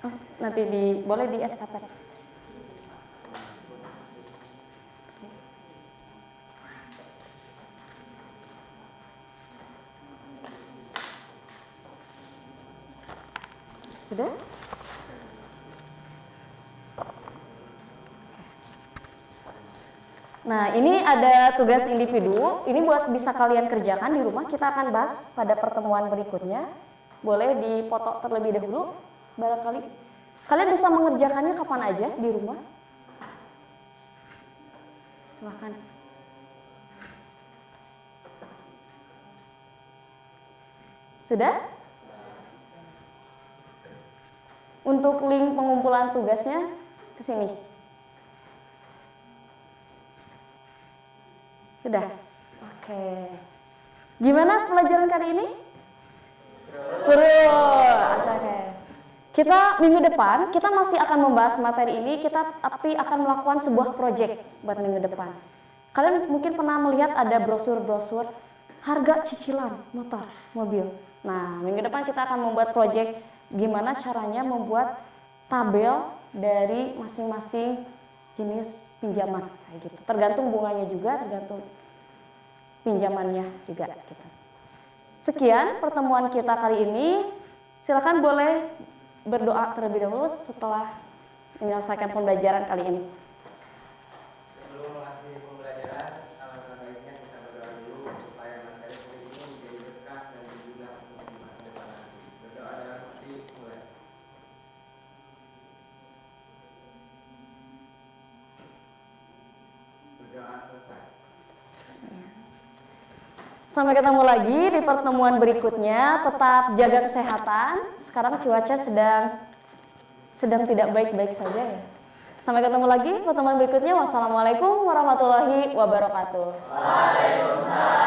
Oh, nanti boleh di estafet. Sudah? Nah, ini ada tugas individu. Ini buat bisa kalian kerjakan di rumah. Kita akan bahas pada pertemuan berikutnya. Boleh dipoto terlebih dahulu, barangkali. Kalian bisa mengerjakannya kapan aja di rumah. Silakan. Sudah? Untuk link pengumpulan tugasnya ke sini. Sudah? Oke. Gimana pelajaran kali ini? Seru. Oke. Kita minggu depan, kita masih akan membahas materi ini, tapi akan melakukan sebuah project buat minggu depan. Kalian mungkin pernah melihat ada brosur-brosur harga cicilan motor, mobil. Nah, minggu depan kita akan membuat project gimana caranya membuat tabel dari masing-masing jenis pinjaman kayak gitu. Tergantung bunganya juga, tergantung pinjamannya juga gitu. Sekian pertemuan kita kali ini. Silakan boleh berdoa terlebih dahulu setelah menyelesaikan pembelajaran kali ini. Sebelum mengakhiri pembelajaran, alangkah baiknya kita berdoa dulu supaya materi ini menjadi berkah dan berguna untuk di masa depan nanti. Berdoa dalam hati, mulai. Berdoa selesai. Sampai ketemu lagi di pertemuan berikutnya. Tetap jaga kesehatan. Sekarang cuaca sedang tidak baik-baik saja ya. Sampai ketemu lagi pertemuan berikutnya. Wassalamualaikum warahmatullahi wabarakatuh. Waalaikumsalam.